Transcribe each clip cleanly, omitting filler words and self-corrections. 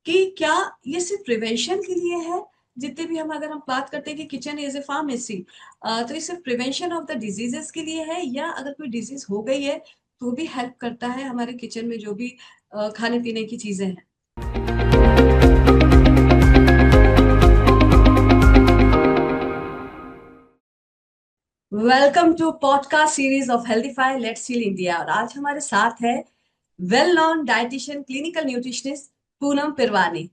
कि क्या ये सिर्फ प्रिवेंशन के लिए है। जितने भी हम अगर हम बात करते हैं कि किचन इज ए फार्मेसी, तो ये सिर्फ प्रिवेंशन ऑफ द डिजीजेस के लिए है, या अगर कोई डिजीज हो गई है तो भी हेल्प करता है हमारे किचन में जो भी खाने पीने की चीजें हैं। Welcome to podcast series of Healthify let's heal India. और आज हमारे साथ है well known dietitian clinical nutritionist Poonam Pirwani.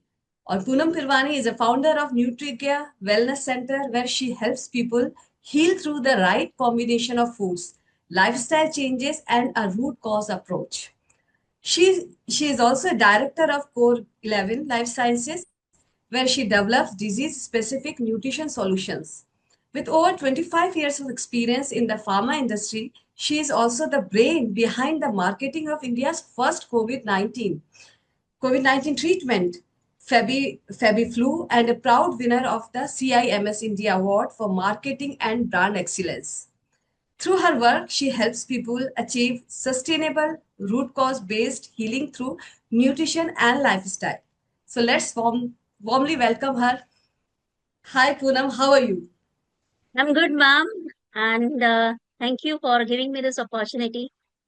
और Poonam Pirwani is a founder of Nutricare Wellness Center, where she helps people heal through the right combination of foods, lifestyle changes, and a root cause approach. She is also a director of Core 11 Life Sciences, where she develops disease-specific nutrition solutions. With over 25 years of experience in the pharma industry, she is also the brain behind the marketing of India's first COVID-19 treatment, FebiFlu, and a proud winner of the CIMS India Award for Marketing and Brand Excellence. Through her work, she helps people achieve sustainable, root cause based healing through nutrition and lifestyle. So let's warmly welcome her. Hi, Poonam, how are you? I'm good, ma'am, and thank you for giving me this opportunity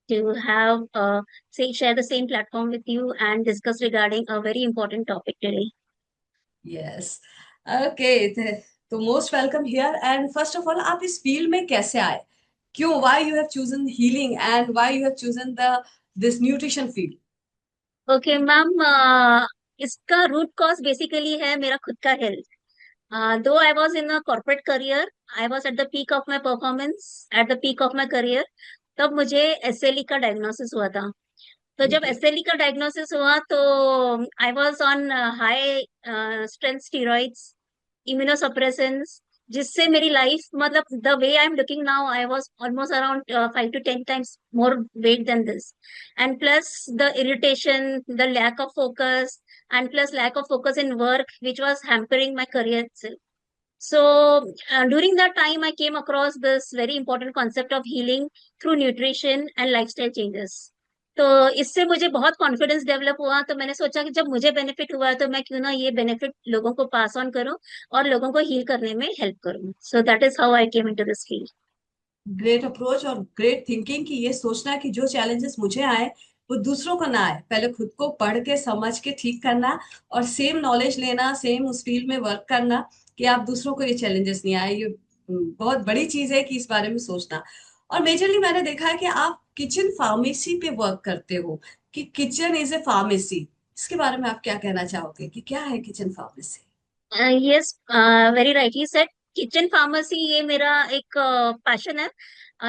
to have say share the same platform with you and discuss regarding a very important topic today. Yes. Okay. तो most welcome here. And first of all, आप इस field में कैसे आए? क्यों? Why you have chosen healing and why you have chosen the this nutrition field? Okay ma'am, इसका root cause basically है मेरा खुद का हेल्थ. दो I was in a corporate career, I was at the peak of my performance, at the peak of my career. तब मुझे SLE का diagnosis हुआ था. तो जब ओके। एसएलई का डायग्नोसिस हुआ तो I was on high strength steroids, immunosuppressants, जिससे मेरी लाइफ मतलब the way I am looking now, I was almost around 5 to 10 times more weight than this. And plus the irritation, the lack of focus, and plus lack of focus in work, which was hampering my career itself. So during that time I came across this very important concept of healing through nutrition and lifestyle changes. तो इससे मुझे बहुत confidence develop हुआ, तो मैंने सोचा कि जब मुझे बेनिफिट हुआ है तो मैं क्यों ना ये बेनिफिट लोगों को पास ऑन करूं और लोगों को हील करने में हेल्प करूं. सो that is how I came into this field. Great approach और ग्रेट थिंकिंग कि ये सोचना कि जो चैलेंजेस मुझे आए वो दूसरों को ना आए, पहले खुद को पढ़ के समझ के ठीक करना, और सेम नॉलेज लेना, सेम उस फील्ड में वर्क करना कि आप दूसरों को ये चैलेंजेस नहीं आए। ये बहुत बड़ी चीज है कि इस बारे में सोचना। और मेजरली मैंने देखा है कि आप किचन फार्मेसी पे वर्क करते हो, कि किचन इज ए फार्मेसी। इसके बारे में आप क्या कहना चाहोगे कि क्या है kitchen pharmacy? Yes, very rightly said. Kitchen pharmacy ये मेरा एक पैशन है.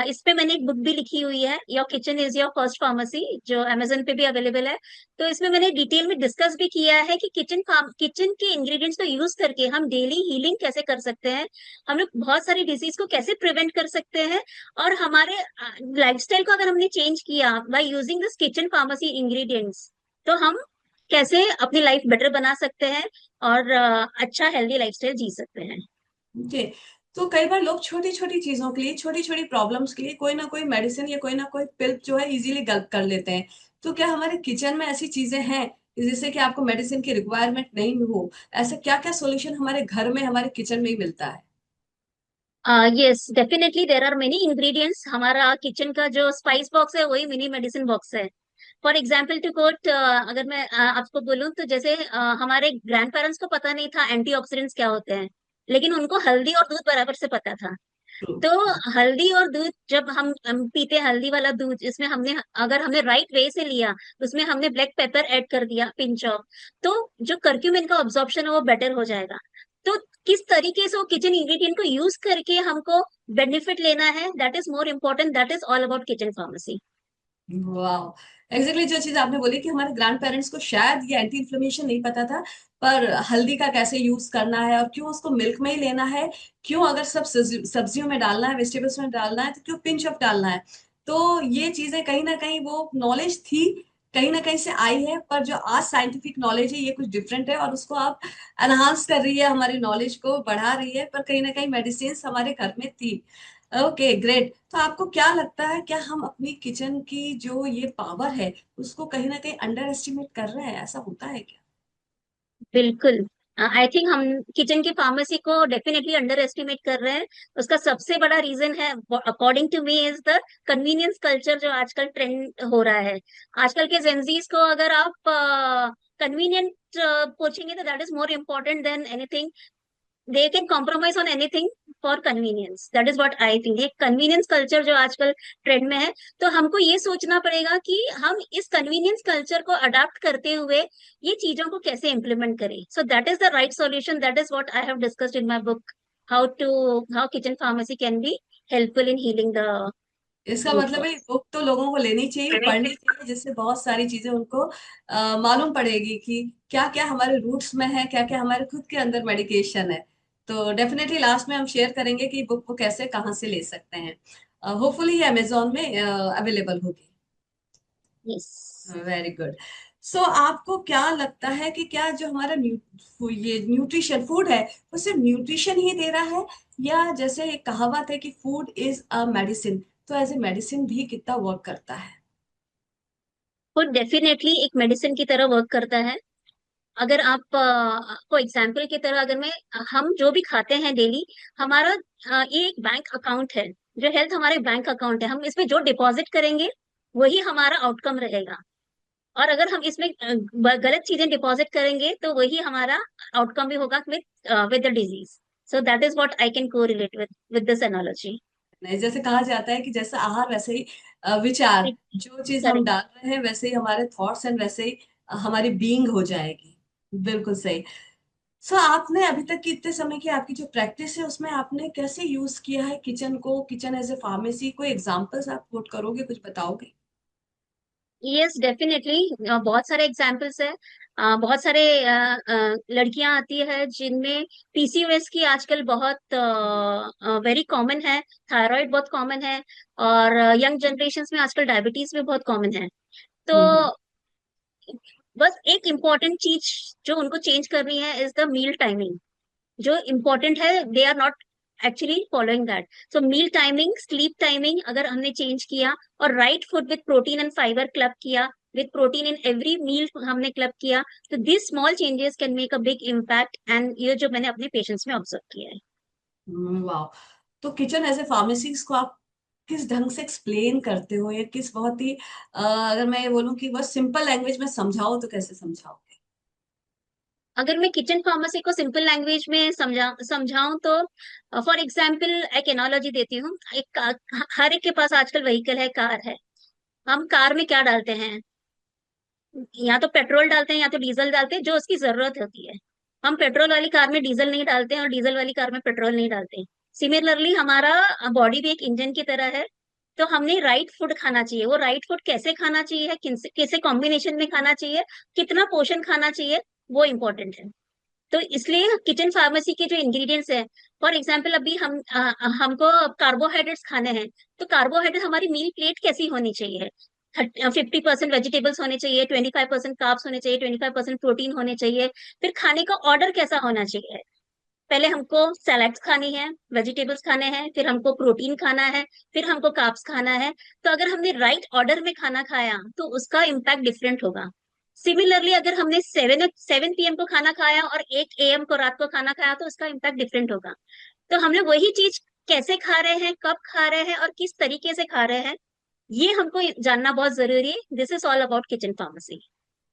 इस पे मैंने एक बुक भी लिखी हुई है, your kitchen is your first pharmacy, जो अमेजोन पे भी अवेलेबल है. तो इसमें मैंने डिटेल में डिस्कस भी किया है कि किचन के इंग्रेडिएंट्स को यूज करके हम डेली हीलिंग कैसे कर सकते हैं, हम लोग बहुत सारी डिजीज को कैसे प्रिवेंट कर सकते हैं, और हमारे लाइफस्टाइल को अगर हमने चेंज किया by using this kitchen pharmacy ingredients, तो हम कैसे अपनी लाइफ बेटर बना सकते हैं और अच्छा हेल्दी लाइफस्टाइल जी सकते हैं. जी। तो कई बार लोग छोटी छोटी चीजों के लिए, छोटी छोटी प्रॉब्लम्स के लिए कोई ना कोई मेडिसिन या कोई ना कोई पिल जो है इजीली गल्प कर लेते हैं। तो क्या हमारे किचन में ऐसी चीजें हैं जिससे कि आपको मेडिसिन की रिक्वायरमेंट नहीं हो? ऐसा क्या क्या सॉल्यूशन हमारे घर में, हमारे किचन में ही मिलता है? Yes, definitely there are many ingredients. हमारा किचन का जो स्पाइस बॉक्स है वही मिनी मेडिसिन बॉक्स है. फॉर एग्जाम्पल टू कोट, अगर मैं आपको बोलूं तो जैसे हमारे ग्रैंड पेरेंट्स को पता नहीं था एंटीऑक्सीडेंट्स क्या होते हैं, लेकिन उनको हल्दी और दूध बराबर से पता था. ट्रू। तो हल्दी और दूध जब हम पीते हैं, हल्दी वाला दूध, इसमें हमने अगर हमने राइट वे से लिया, उसमें हमने ब्लैक पेपर ऐड कर दिया, पिंच ऑफ, तो जो करक्यूमिन का ऑब्जॉर्प्शन है वो बेटर हो जाएगा. तो किस तरीके से वो किचन इंग्रेडिएंट को यूज करके हमको बेनिफिट लेना है, that is more important, that is all about kitchen pharmacy. वाह, एग्जैक्टली जो चीज आपने बोली कि हमारे ग्रैंड पेरेंट्स को शायद ये एंटी इन्फ्लेमेशन नहीं पता था, पर हल्दी का कैसे यूज करना है और क्यों उसको मिल्क में ही लेना है, क्यों अगर सब सब्जियों में डालना है, वेजिटेबल्स में डालना है, तो क्यों पिंच ऑफ डालना है। तो ये चीजें कहीं ना कहीं वो नॉलेज थी, कहीं ना कहीं से आई है, पर जो आज साइंटिफिक नॉलेज है ये कुछ डिफरेंट है, और उसको आप एनहांस कर रही है, हमारी नॉलेज को बढ़ा रही है, पर कहीं ना कहीं मेडिसिन हमारे घर में थी। Okay, great. तो आपको क्या लगता है, क्या हम अपनी किचन की जो ये पावर है उसको कहीं ना कहीं अंडर एस्टिमेट कर रहे हैं? ऐसा होता है क्या? बिल्कुल। आई थिंक हम किचन की फार्मेसी को डेफिनेटली अंडर एस्टिमेट कर रहे हैं। उसका सबसे बड़ा रीजन है, according to me, is the convenience culture जो आजकल ट्रेंड हो रहा है। आजकल के जेंजीज को अगर आप कन्वीनियंट पूछेंगे तो that is more important than anything. They can compromise on anything for convenience, that is what I think. ये कन्वीनियंस कल्चर जो आजकल ट्रेंड में है, तो हमको ये सोचना पड़ेगा कि हम इस कन्वीनियंस कल्चर को अडाप्ट करते हुए ये चीजों को कैसे इम्प्लीमेंट करें। सो that is the right solution, that is what I have discussed in my book, how kitchen pharmacy can be helpful in healing the इसका रूट मतलब है कॉज। बुक तो लोगों को लेनी चाहिए, पढ़नी चाहिए, जिससे बहुत सारी चीजें उनको मालूम पड़ेगी कि क्या क्या हमारे रूट्स में है, क्या क्या हमारे खुद के अंदर मेडिकेशन है। तो डेफिनेटली लास्ट में हम शेयर करेंगे कि बुक को कैसे कहाँ से ले सकते हैं। होपफुली ये अमेजोन में अवेलेबल होगी। यस। Very good. सो आपको क्या लगता है कि क्या जो हमारा ये न्यूट्रिशन फूड है वो सिर्फ न्यूट्रिशन ही दे रहा है, या जैसे एक कहावत है कि फूड इज अ मेडिसिन, तो एज ए मेडिसिन भी कितना वर्क करता है? फूड डेफिनेटली एक मेडिसिन की तरह वर्क करता है। अगर आप को एग्जाम्पल की तरह, अगर मैं हम जो भी खाते हैं डेली, हमारा ये एक बैंक अकाउंट है। जो हेल्थ हमारे बैंक अकाउंट है, हम इसमें जो डिपॉजिट करेंगे वही हमारा आउटकम रहेगा। और अगर हम इसमें गलत चीजें डिपॉजिट करेंगे तो वही हमारा आउटकम भी होगा with the disease. So that is what I can को रिलेट विद दिस एनालॉजी। नहीं, जैसे कहा जाता है कि जैसा आहार वैसे ही विचार, जो चीज हम करेक्ट। डाल रहे हैं वैसे ही हमारे थॉट्स एंड वैसे ही हमारी बीइंग हो जाएगी। बिल्कुल सही। सो आपने अभी तक की इतने समय की आपकी जो प्रैक्टिस है उसमें आपने कैसे यूज किया है किचन को, किचन एज ए फार्मेसी? कोई एग्जांपल्स आप कोट करोगे, कुछ बताओगे? Yes definitely. बहुत सारे एग्जाम्पल्स है। बहुत सारे लड़कियां आती है जिनमें पीसीओएस की आजकल बहुत वेरी कॉमन है। थायराइड बहुत कॉमन है। और यंग जनरेशन में आजकल डायबिटीज भी बहुत कॉमन है। तो हम्म। बस एक इम्पॉर्टेंट चीज जो उनको चेंज करनी है इज द मील टाइमिंग। जो इम्पोर्टेंट है, they are not actually following that. So meal timing, sleep timing अगर हमने चेंज किया, और right food with protein and fibre club किया, with protein in every meal हमने क्लब किया, तो this small changes can make a big impact. And ये जो मैंने अपने पेशेंट्स में ऑब्जर्व किया है। वाह। तो किचन एज ए फार्मेसी को आप किस ढंग से एक्सप्लेन करते हो, या किस बहुत ही अगर मैं ये बोलूं कि बहुत सिंपल लैंग्वेज में समझाओ तो कैसे समझाओगे? अगर मैं किचन फार्मेसी को सिंपल लैंग्वेज में समझाऊं तो, फॉर एग्जाम्पल एक एनालॉजी देती हूँ। हर एक के पास आजकल व्हीकल है, कार है। हम कार में क्या डालते हैं? या तो पेट्रोल डालते हैं या तो डीजल डालते हैं, जो उसकी जरूरत होती है। हम पेट्रोल वाली कार में डीजल नहीं डालते हैं और डीजल वाली कार में पेट्रोल नहीं डालते हैं। सिमिलरली हमारा बॉडी भी एक इंजन की तरह है। तो हमने राइट फूड खाना चाहिए। वो राइट फूड कैसे खाना चाहिए, किनसे कैसे कॉम्बिनेशन में खाना चाहिए, कितना पोर्शन खाना चाहिए, वो इम्पोर्टेंट है। तो इसलिए किचन फार्मेसी के जो इंग्रेडिएंट्स है, फॉर एग्जाम्पल अभी हमको कार्बोहाइड्रेट्स खाने हैं, तो कार्बोहाइड्रेट हमारी मील प्लेट कैसी होनी चाहिए? 50% वेजिटेबल्स होने चाहिए, 25% कार्ब्स होने चाहिए, 25% प्रोटीन होने चाहिए। फिर खाने का ऑर्डर कैसा होना चाहिए? पहले हमको सैलेड्स खानी है, वेजिटेबल्स खाने हैं, फिर हमको प्रोटीन खाना है, फिर हमको कार्ब्स खाना है। तो अगर हमने राइट ऑर्डर में खाना खाया तो उसका इम्पैक्ट डिफरेंट होगा। सिमिलरली अगर हमने 7 पीएम को खाना खाया और 1 एएम को रात को खाना खाया तो उसका इम्पैक्ट डिफरेंट होगा। तो हमने वही चीज कैसे खा रहे हैं, कब खा रहे हैं और किस तरीके से खा रहे हैं, ये हमको जानना बहुत जरूरी है। This is all about kitchen pharmacy.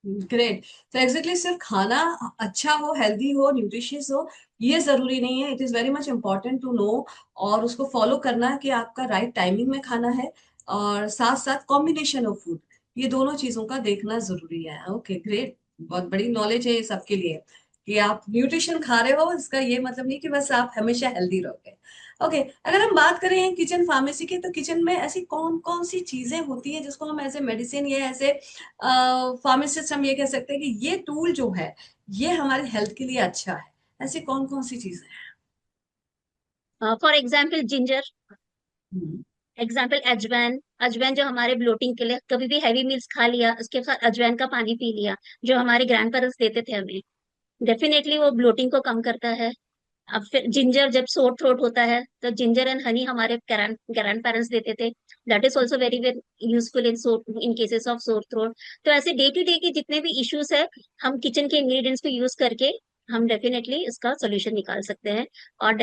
Great. तो एग्जैक्टली सिर्फ खाना अच्छा हो, हेल्दी हो, न्यूट्रिशियस हो, ये जरूरी नहीं है। It is very much important to know और उसको फॉलो करना कि आपका राइट टाइमिंग में खाना है, और साथ साथ कॉम्बिनेशन ऑफ फूड, ये दोनों चीजों का देखना जरूरी है। Okay, great. बहुत बड़ी नॉलेज है ये सबके लिए कि आप न्यूट्रिशन खा रहे हो, इसका ये मतलब नहीं कि बस आप हमेशा हेल्दी रहोगे। ओके, अगर हम बात करें किचन फार्मेसी की, तो किचन में ऐसी कौन कौन सी चीजें होती हैं जिसको हम एज ए मेडिसिन या ऐसे फार्मासिस्ट हम ये कह सकते हैं कि ये टूल जो है ये हमारे हेल्थ के लिए अच्छा है? ऐसी कौन कौन सी चीजें हैं? For example ginger, hmm. Example अजवाइन। अजवाइन जो हमारे ब्लोटिंग के लिए, कभी भी हैवी मील्स खा लिया उसके साथ अजवाइन का पानी पी लिया, जो हमारे ग्रैंड पेरेंट्स देते थे हमें, डेफिनेटली वो ब्लोटिंग को कम करता है। अब फिर जिंजर, जब सोर थ्रोट होता है तो जिंजर एंड हनी हमारे ग्रैंड पेरेंट्स देते थे, that is also very very useful in cases of sore throat. तो ऐसे डे टू डे के जितने भी इश्यूज है, हम किचन के इंग्रेडिएंट्स को यूज करके हम डेफिनेटली इसका सोल्यूशन निकाल सकते हैं। और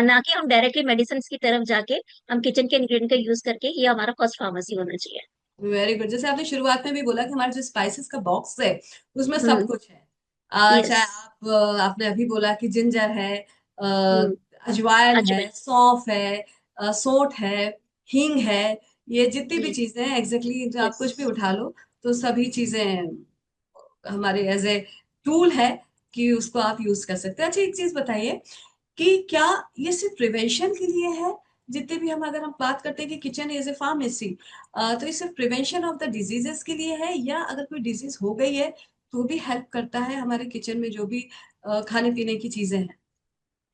ना कि हम डायरेक्टली मेडिसिन की तरफ जाके, हम किचन के इंग्रेडिएंट का यूज करके, ये हमारा फर्स्ट फार्मेसी होना चाहिए। Very good. जैसे आपने शुरुआत में भी बोला कि हमारे जो स्पाइसेस का बॉक्स है उसमें सब हम्म। कुछ है। यस। चाहे आप आपने अभी बोला कि जिंजर है, हम्म। अजवाइन है, अजवाइन। सौंफ है, सोंठ है, हींग है, ये जितनी भी जी। चीजें हैं एग्जैक्टली जो आप यस। कुछ भी उठा लो, तो सभी चीजें हमारे एज ए टूल है कि उसको आप यूज कर सकते हैं। अच्छा एक चीज बताइए कि क्या ये सिर्फ प्रिवेंशन के लिए है? जितने भी हम अगर हम बात करते हैं कि किचन इज ए फार्मेसी, तो ये सिर्फ प्रिवेंशन ऑफ द डिजीजेस के लिए है, या अगर कोई डिजीज हो गई है तो भी हेल्प करता है हमारे किचन में जो भी खाने पीने की चीजें हैं?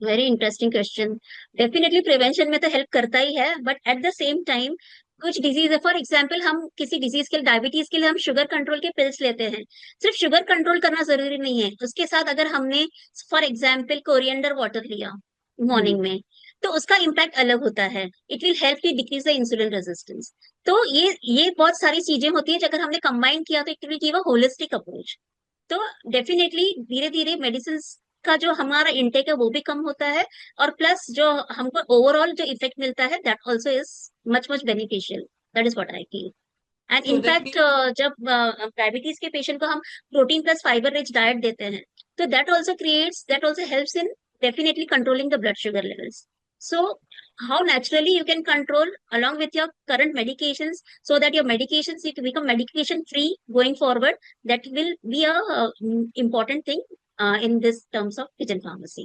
Very interesting question. Definitely prevention में तो हेल्प करता ही है, but at the same time कुछ डिजीज है, फॉर एग्जाम्पल हम किसी डिजीज के लिए, डायबिटीज के लिए हम शुगर कंट्रोल के पिल्स लेते हैं। सिर्फ शुगर कंट्रोल करना जरूरी नहीं है, उसके साथ अगर हमने फॉर एग्जाम्पल कोरिएंडर वाटर लिया हम्म। मॉर्निंग में, तो उसका इम्पैक्ट अलग होता है। It will help to decrease the insulin resistance. तो ये बहुत सारी चीजें होती है, अगर हमने कंबाइन किया तो it will give a holistic approach. तो डेफिनेटली धीरे धीरे मेडिसिन का जो हमारा इंटेक है वो भी कम होता है, और प्लस जो हमको ओवरऑल जो इफेक्ट मिलता है that also is much much beneficial. That is what I feel. And so that in fact जब डायबिटीज के पेशेंट को हम protein plus fibre rich diet देते हैं, तो that also helps in definitely controlling the blood sugar levels. So how naturally you can control along with your current medications, so that your medications you can become medication free going forward. That will be a important thing in this terms of kitchen pharmacy.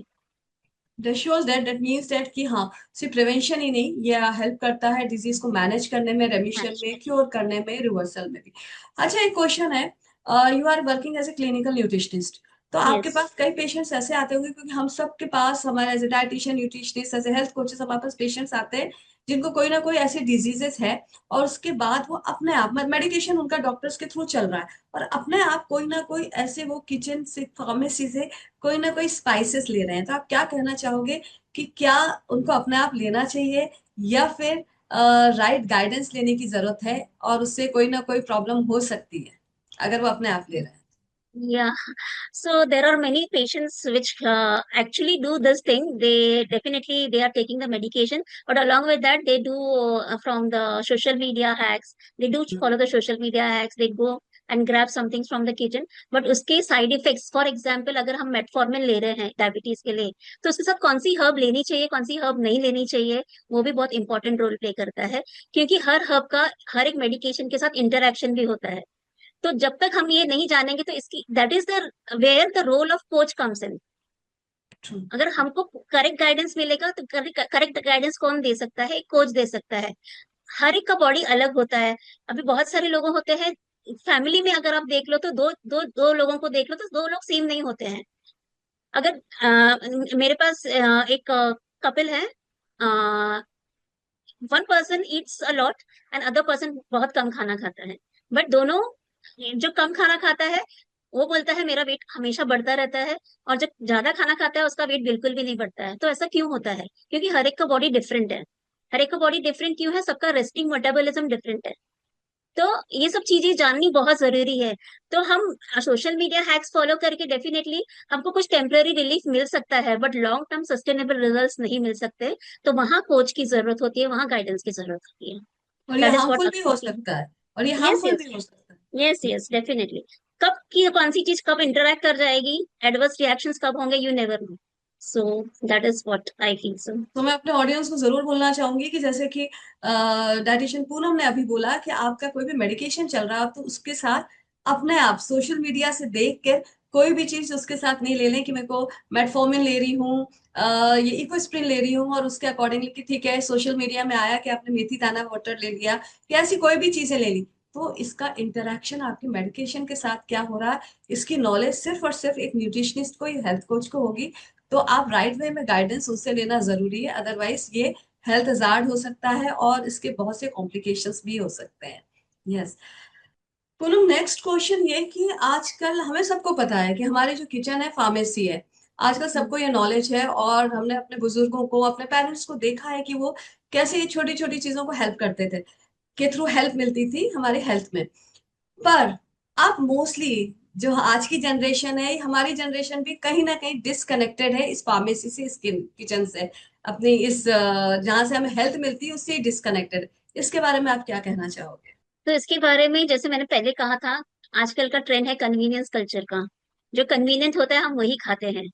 That shows that means that कि हाँ, सिर्फ prevention ही नहीं, ये help करता है disease को manage करने में, रेमिशन में, Management. क्योर करने में, रिवर्सल में भी। अच्छा एक क्वेश्चन है, you are working as a clinical nutritionist, तो आपके Yes. पास कई पेशेंट्स ऐसे आते होंगे, क्योंकि हम सबके पास हमारे as a dietitian, nutritionist, as a health coaches, हमारे पास पेशेंट्स आते हैं जिनको कोई ना कोई ऐसी डिजीजेस है, और उसके बाद वो अपने आप मेडिकेशन उनका डॉक्टर्स के थ्रू चल रहा है, और अपने आप कोई ना कोई ऐसे वो किचन से, फार्मेसी से कोई ना कोई स्पाइसेस ले रहे हैं। तो आप क्या कहना चाहोगे कि क्या उनको अपने आप लेना चाहिए, या फिर राइट गाइडेंस लेने की जरूरत है, और उससे कोई ना कोई प्रॉब्लम हो सकती है अगर वो अपने आप ले रहे हैं? Yeah. So there are many patients which actually do this thing. They definitely they are taking the medication, but along with that they do from the social media hacks. They do follow the social media hacks. They go and grab some things from the kitchen. But उसके side effects, for example, अगर हम metformin ले रहे हैं diabetes के लिए, तो उसके साथ कौन सी हर्ब लेनी चाहिए, कौन सी हर्ब नहीं लेनी चाहिए, वो भी बहुत इंपॉर्टेंट रोल प्ले करता है। क्योंकि हर हर्ब का हर एक मेडिकेशन के साथ इंटरेक्शन भी होता है। तो जब तक हम ये नहीं जानेंगे तो इसकी that is the where the role of coach comes in. True. अगर हमको करेक्ट गाइडेंस मिलेगा तो करेक्ट गाइडेंस कौन दे सकता है? एक कोच दे सकता है। हर एक का बॉडी अलग होता है। अभी बहुत सारे लोग होते हैं फैमिली में, अगर आप देख लो तो दो लोगों को देख लो तो दो लोग सेम नहीं होते हैं। अगर मेरे पास एक कपिल है, one person Yeats a lot and other person बहुत कम खाना खाता है, बट दोनों, जो कम खाना खाता है वो बोलता है मेरा वेट हमेशा बढ़ता रहता है, और जो ज्यादा खाना खाता है उसका वेट बिल्कुल भी नहीं बढ़ता है। तो ऐसा क्यों होता है? क्योंकि हर एक का बॉडी डिफरेंट है। हर एक का बॉडी डिफरेंट क्यों है? सबका रेस्टिंग मेटाबॉलिज्म डिफरेंट है। तो ये सब चीजें जाननी बहुत जरूरी है। तो हम सोशल मीडिया हैक्स फॉलो करके डेफिनेटली हमको कुछ टेम्पररी रिलीफ मिल सकता है, but long term sustainable results नहीं मिल सकते। तो वहाँ कोच की जरूरत होती है, वहाँ गाइडेंस की जरूरत होती है। और ये दैट इज हार्मफुल व्हाट भी हो आई फील। सकता है, और ये यस, हार्मफुल यस, भी हो सकता है। Yes, yes, definitely. कब की कौन सी चीज कब इंटरेक्ट कर जाएगी, एडवर्स रिएक्शंस कब होंगे, you never know. So that is what I feel so. तो मैं अपने ऑडियंस को जरूर बोलना चाहूंगी कि जैसे कि डाइटिशियन पूनम ने अभी बोला कि आपका कोई भी मेडिकेशन चल रहा है, तो उसके साथ अपने आप सोशल मीडिया से देख कर कोई भी चीज उसके साथ नहीं ले लें कि मेरे को मेटफॉर्मिन ले रही हूँ, ये इकोस्प्रिन ले रही हूँ, और उसके अकॉर्डिंगली कि ठीक है सोशल मीडिया में आया कि आपने मेथी दाना वाटर ले लिया, कि ऐसी कोई भी चीजें ले ली, तो इसका इंटरेक्शन आपके मेडिकेशन के साथ क्या हो रहा है, इसकी नॉलेज सिर्फ और सिर्फ एक न्यूट्रिशनिस्ट को या हेल्थ कोच को होगी। तो आप राइट वे में गाइडेंस उससे लेना जरूरी है, अदरवाइज ये हेल्थ हजार्ड हो सकता है और इसके बहुत से कॉम्प्लिकेशंस भी हो सकते हैं। यस। पूनम नेक्स्ट क्वेश्चन ये कि आजकल हमें सबको पता है कि हमारे जो किचन है फार्मेसी है। आजकल सबको ये नॉलेज है, और हमने अपने बुजुर्गों को, अपने पेरेंट्स को देखा है कि वो कैसे ये छोटी छोटी चीजों को हेल्प करते थे, के थ्रू हेल्प मिलती थी हमारे हेल्थ में। पर अब मोस्टली जो आज की जनरेशन है, हमारी जनरेशन भी कहीं ना कहीं डिस्कनेक्टेड है इस फार्मेसी से, इस किचन से, अपनी इस जहाँ से हमें हेल्थ मिलती है उससे डिस्कनेक्टेड। इसके बारे में आप क्या कहना चाहोगे? तो इसके बारे में जैसे मैंने पहले कहा था, आजकल का ट्रेंड है कन्वीनियंस कल्चर का। जो कन्वीनियंट होता है हम वही खाते हैं।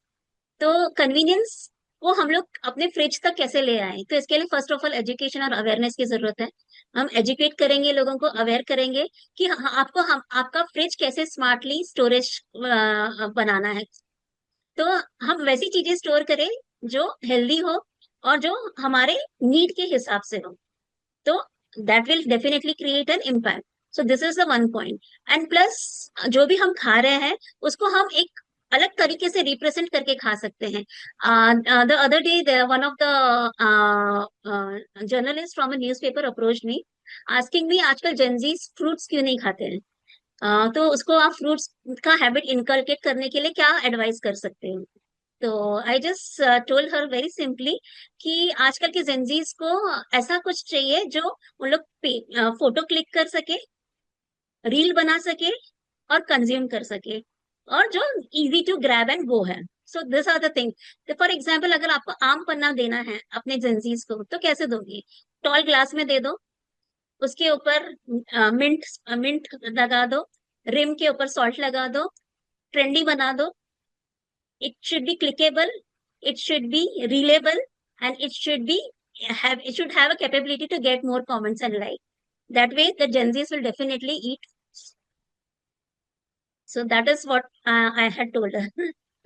तो कन्वीनियंस को हम लोग अपने फ्रिज तक कैसे ले आए, तो इसके लिए फर्स्ट ऑफ ऑल एजुकेशन और अवेयरनेस की जरूरत है। हम एजुकेट करेंगे, लोगों को अवेयर करेंगे कि आपको हम आपका फ्रिज कैसे स्मार्टली स्टोरेज बनाना है। तो हम वैसी चीजें स्टोर करें जो हेल्दी हो और जो हमारे नीड के हिसाब से हो। तो that will definitely create an impact. So this is the one point. And plus जो भी हम खा रहे हैं उसको हम एक अलग तरीके से रिप्रेजेंट करके खा सकते हैं। The other day one of the journalist from a newspaper approach me asking me आजकल जेंजीज फ्रूट्स क्यों नहीं खाते हैं। तो उसको आप फ्रूट्स का हैबिट इनकलकेट करने के लिए क्या एडवाइस कर सकते हैं। तो I just told her very simply कि आजकल के जेंजीज को ऐसा कुछ चाहिए जो उन लोग फोटो क्लिक कर सके, रील बना सके और कंज्यूम कर सके, और जो easy to grab and go है। So this are the thing. For example अगर आपको आम पन्ना देना है अपने जेंजीज को तो कैसे दोगे? टॉल ग्लास में दे दो, उसके ऊपर मिंट मिंट लगा दो, रिम के ऊपर सॉल्ट लगा दो, ट्रेंडी बना दो। It should be clickable, it should be relayable, and it should have a capability to get more comments and like. That way, the Gen Zs will definitely eat. So that is what I had told her.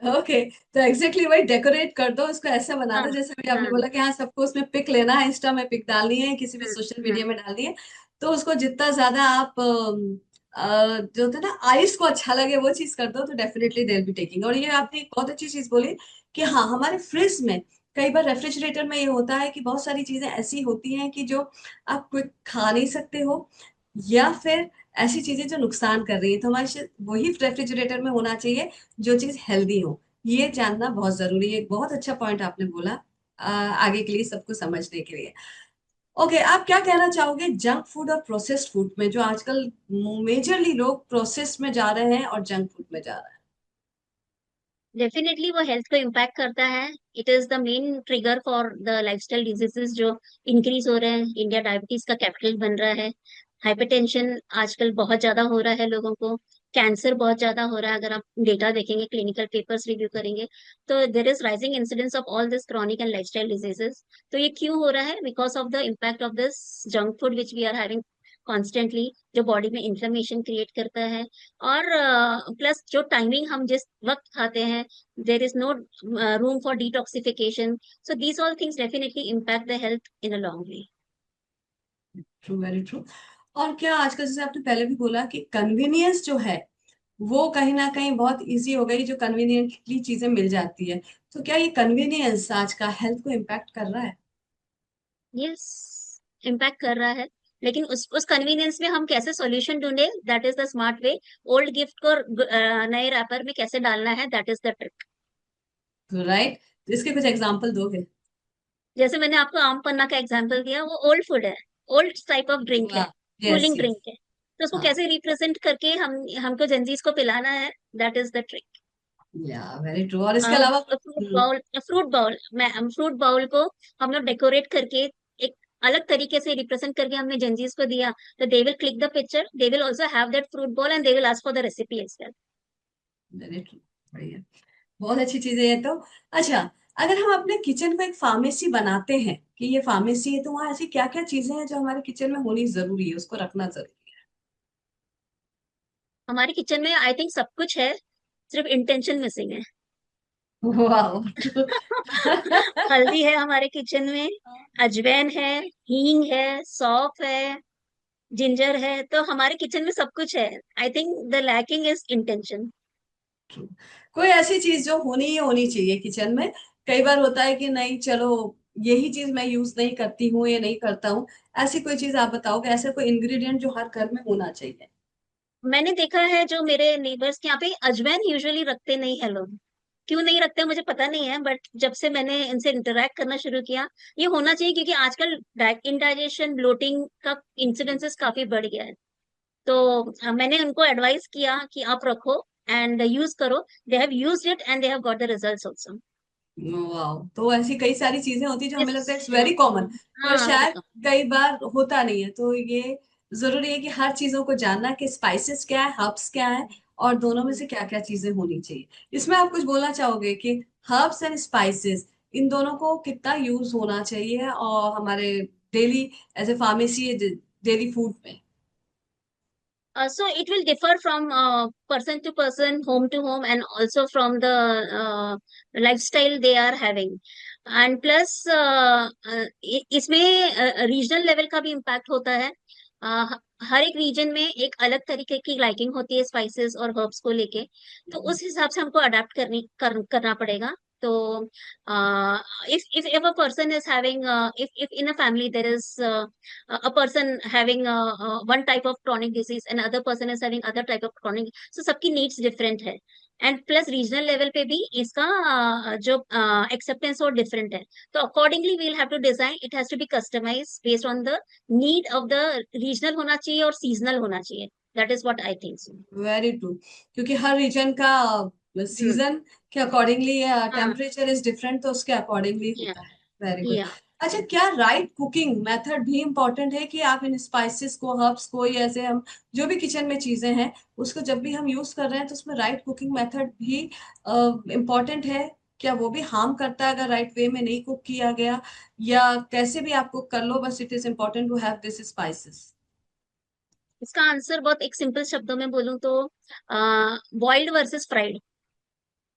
Okay, तो exactly वही decorate कर दो, उसको ऐसा बना हाँ दो जैसे भी आपने हाँ बोला कि हाँ सबको उसमें पिक लेना है, इंस्टा में पिक डालनी है, किसी भी हाँ सोशल हाँ मीडिया में डालनी है। तो उसको जितना ज्यादा आप जो होता है ना आइस को अच्छा लगे वो चीज कर दो, तो डेफिनेटली दे बी टेकिंग। और ये आपने एक बहुत अच्छी चीज बोली कि हाँ हमारे फ्रिज में, कई बार रेफ्रिजरेटर में ये होता है कि बहुत सारी चीजें ऐसी होती हैं कि जो आप क्विक खा नहीं सकते हो, या फिर ऐसी चीजें जो नुकसान कर रही है, तो हमारे वही रेफ्रिजरेटर में होना चाहिए जो चीज हेल्दी हो। ये जानना बहुत जरूरी है, एक बहुत अच्छा पॉइंट आपने बोला आगे के लिए सबको समझने के लिए। ओके, आप क्या कहना चाहोगे जंक फूड और प्रोसेस्ड फूड में, जो आजकल मेजरली लोग प्रोसेस्ड में जा रहे हैं और जंक फूड में जा रहे डेफिनेटली वो हेल्थ को इम्पैक्ट करता है। It is the main trigger for the lifestyle diseases जो इंक्रीज हो रहे हैं। इंडिया डायबिटीज का कैपिटल बन रहा है। हाइपरटेंशन आजकल बहुत ज्यादा हो रहा है लोगों को। कैंसर बहुत ज्यादा हो रहा है। अगर आप डेटा देखेंगे, क्लिनिकल पेपर्स रिव्यू करेंगे, तो there is rising incidence of all this chronic and lifestyle diseases. तो ये क्यों हो रहा है? Because of the impact of this junk food which we are having constantly, जो बॉडी में इंफ्लेमेशन क्रिएट करता है। और प्लस जो टाइमिंग हम जिस वक्त खाते हैं, there is no room for detoxification. So these all things definitely impact the health in a long way. हैं? True, very true. और क्या आजकल, जैसे आपने पहले भी बोला कि कन्वीनियंस जो है वो कहीं ना कहीं बहुत इजी हो गई, जो कन्वीनियंटली चीजें मिल जाती है, तो क्या ये कन्वीनियंस आज का हेल्थ को इम्पैक्ट कर रहा है? Yes, impact कर रहा है। लेकिन उस कन्वीनियंस में हम कैसे सॉल्यूशन ढूंढे, that is the smart way. Old gift को नए रैपर में कैसे डालना है, दैट इज द ट्रिक। तो राइट, तो इसके कुछ एग्जांपल दोगे? जैसे मैंने आपको आम पन्ना का एग्जांपल दिया, वो ओल्ड फूड है, ओल्ड टाइप ऑफ ड्रिंक है, वाह, यस कूलिंग यस। ड्रिंक है। तो उसको हाँ, कैसे रिप्रेजेंट करके हमको जेंजीज को पिलाना है, दैट इज द ट्रिक। या वेरी ट्रू। और इसके अलावा फ्रूट बाउल को हम लोग डेकोरेट करके एक अलग तरीके से रिप्रेजेंट करके हमने जेंजीज को दिया, तो they will click the picture, they will also have that fruit bowl and they will ask for the recipe as well. Very true, बढ़िया, बहुत अच्छी चीज है ये तो। अच्छा, अगर हम अपने किचन को एक फार्मेसी बनाते हैं कि ये फार्मेसी है, तो वहां ऐसी क्या क्या चीजें हैं जो हमारे किचन में होनी जरूरी है, उसको रखना जरूरी हमारे किचन में आई थिंक सब कुछ है, सिर्फ इंटेंशन मिसिंग है। है? वाह। हल्दी है हमारे किचन में, अजवाइन है, हींग है, सौंफ है, जिंजर है। तो हमारे किचन में सब कुछ है। I think the lacking is intention. कोई ऐसी चीज जो होनी ही होनी चाहिए किचन में। कई बार होता है कि नहीं चलो यही चीज मैं यूज नहीं करती हूँ, ये नहीं करता हूँ, ऐसी कोई चीज आप बताओगे, ऐसा कोई इंग्रेडिएंट जो हर घर में होना चाहिए? मैंने देखा है जो मेरे नेबर्स के यहाँ पे अजवाइन यूजुअली रखते नहीं है लोग। क्यों नहीं रखते मुझे पता नहीं है, बट जब से मैंने इनसे इंटरेक्ट करना शुरू किया, ये होना चाहिए, क्योंकि आजकल इंडाइजेशन, ब्लोटिंग का इंसिडेंसेस काफी बढ़ गया है। तो मैंने उनको एडवाइस किया कि आप रखो एंड यूज करो। They have used it and they have got the results also. वाह, तो ऐसी कई सारी चीजें होती है जो हमें लगता है इट्स यस। वेरी कॉमन, पर हाँ, शायद वेलकम। कई बार होता नहीं है। तो ये जरूरी है कि हर चीजों को जानना कि स्पाइसेस क्या है, हर्ब्स क्या है, और दोनों में से क्या क्या चीजें होनी चाहिए। इसमें आप कुछ बोलना चाहोगे कि हर्ब्स एंड स्पाइसेस इन दोनों को कितना यूज होना चाहिए और हमारे daily as a pharmacy daily food में? So it will differ from person to person, home to home, and also from the lifestyle they are having. And plus इसमें regional level का भी इम्पैक्ट होता है। हर एक रीजन में एक अलग तरीके की लाइकिंग होती है स्पाइसेस और हर्ब्स को लेके। तो उस हिसाब से हमको अडेप्ट करना पड़ेगा। तो if a person is having if in a family there is a person having one type of chronic disease and other person is having other type of chronic, so सबकी needs different है। And plus regional level पे भी इसका जो acceptance वो different है। तो accordingly we will have to design, it has to be customize based on the need of the regional होना चाहिए और सीजनल होना चाहिए। That is what I think so. Very true, क्योंकि हर रीजन का सीजन के अकॉर्डिंगली हाँ। टेम्परेचर इज डिफरेंट, तो उसके अकॉर्डिंगली या होता है। Very good. या अच्छा, क्या राइट कुकिंग मेथड भी इम्पोर्टेंट है कि आप इन स्पाइसेस को, हर्ब्स को, या ऐसे हम जो भी किचन में चीजें हैं उसको जब भी हम यूज कर रहे हैं तो उसमें राइट कुकिंग मेथड भी इम्पोर्टेंट है? क्या वो भी हार्म करता है अगर राइट वे में नहीं कुक किया गया, या कैसे भी आप कुक कर लो, बस it is important to have this spices? इसका आंसर बहुत एक सिंपल शब्दों में बोलूं तो बॉइल्ड वर्सेस फ्राइड।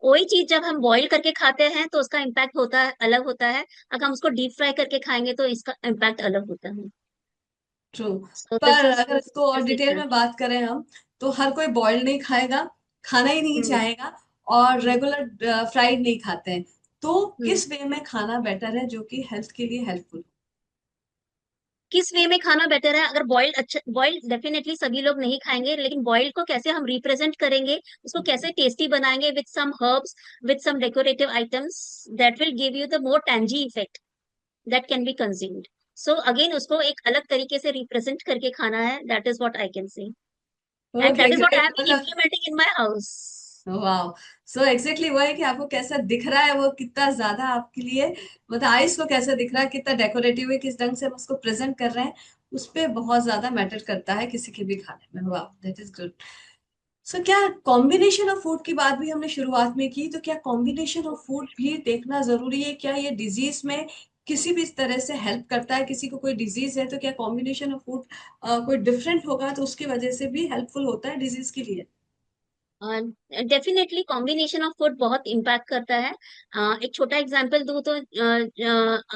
कोई चीज जब हम बॉईल करके खाते हैं तो उसका इम्पैक्ट होता है, अलग होता है। अगर हम उसको डीप फ्राई करके खाएंगे तो इसका इम्पैक्ट अलग होता है। ट्रू। सो दिस पर इज अगर इसको और दिस डिटेल में डिफरेंट। बात करें हम, तो हर कोई बॉइल्ड नहीं खाएगा, खाना ही नहीं चाहेगा, और रेगुलर फ्राइड नहीं खाते हैं। तो किस वे में खाना बेटर है जो कि हेल्थ के लिए हेल्पफुल? किस वे में खाना बेटर है? अगर बॉइल्ड, अच्छा बॉइल्ड डेफिनेटली सभी लोग नहीं खाएंगे, लेकिन बॉइल्ड को कैसे हम रिप्रेजेंट करेंगे, उसको कैसे टेस्टी बनाएंगे with some herbs, with some decorative items, that will give you the more tangy effect that can be consumed. So again उसको एक अलग तरीके से रिप्रेजेंट करके खाना है। That is what I can say, and okay, that is what I great. Have been मतलब implementing in my house. वाह, सो एग्जैक्टली वो है कि आपको कैसा दिख रहा है, वो कितना ज्यादा आपके लिए, मतलब आइस को कैसा दिख रहा है, कितना डेकोरेटिव है, किस ढंग से हम उसको प्रेजेंट कर रहे हैं, उस पे बहुत ज्यादा मैटर करता है किसी के भी खाने में। वाह, दैट इज गुड। सो क्या कॉम्बिनेशन ऑफ फूड की बात भी हमने शुरुआत में की, तो क्या कॉम्बिनेशन ऑफ फूड भी देखना जरूरी है? क्या ये डिजीज में किसी भी तरह से हेल्प करता है? किसी को कोई डिजीज है तो क्या कॉम्बिनेशन ऑफ फूड कोई डिफरेंट होगा तो उसकी वजह से भी हेल्पफुल होता है डिजीज के लिए? डेफिनेटली कॉम्बिनेशन ऑफ फूड बहुत इम्पैक्ट करता है। एक छोटा एग्जांपल दूं तो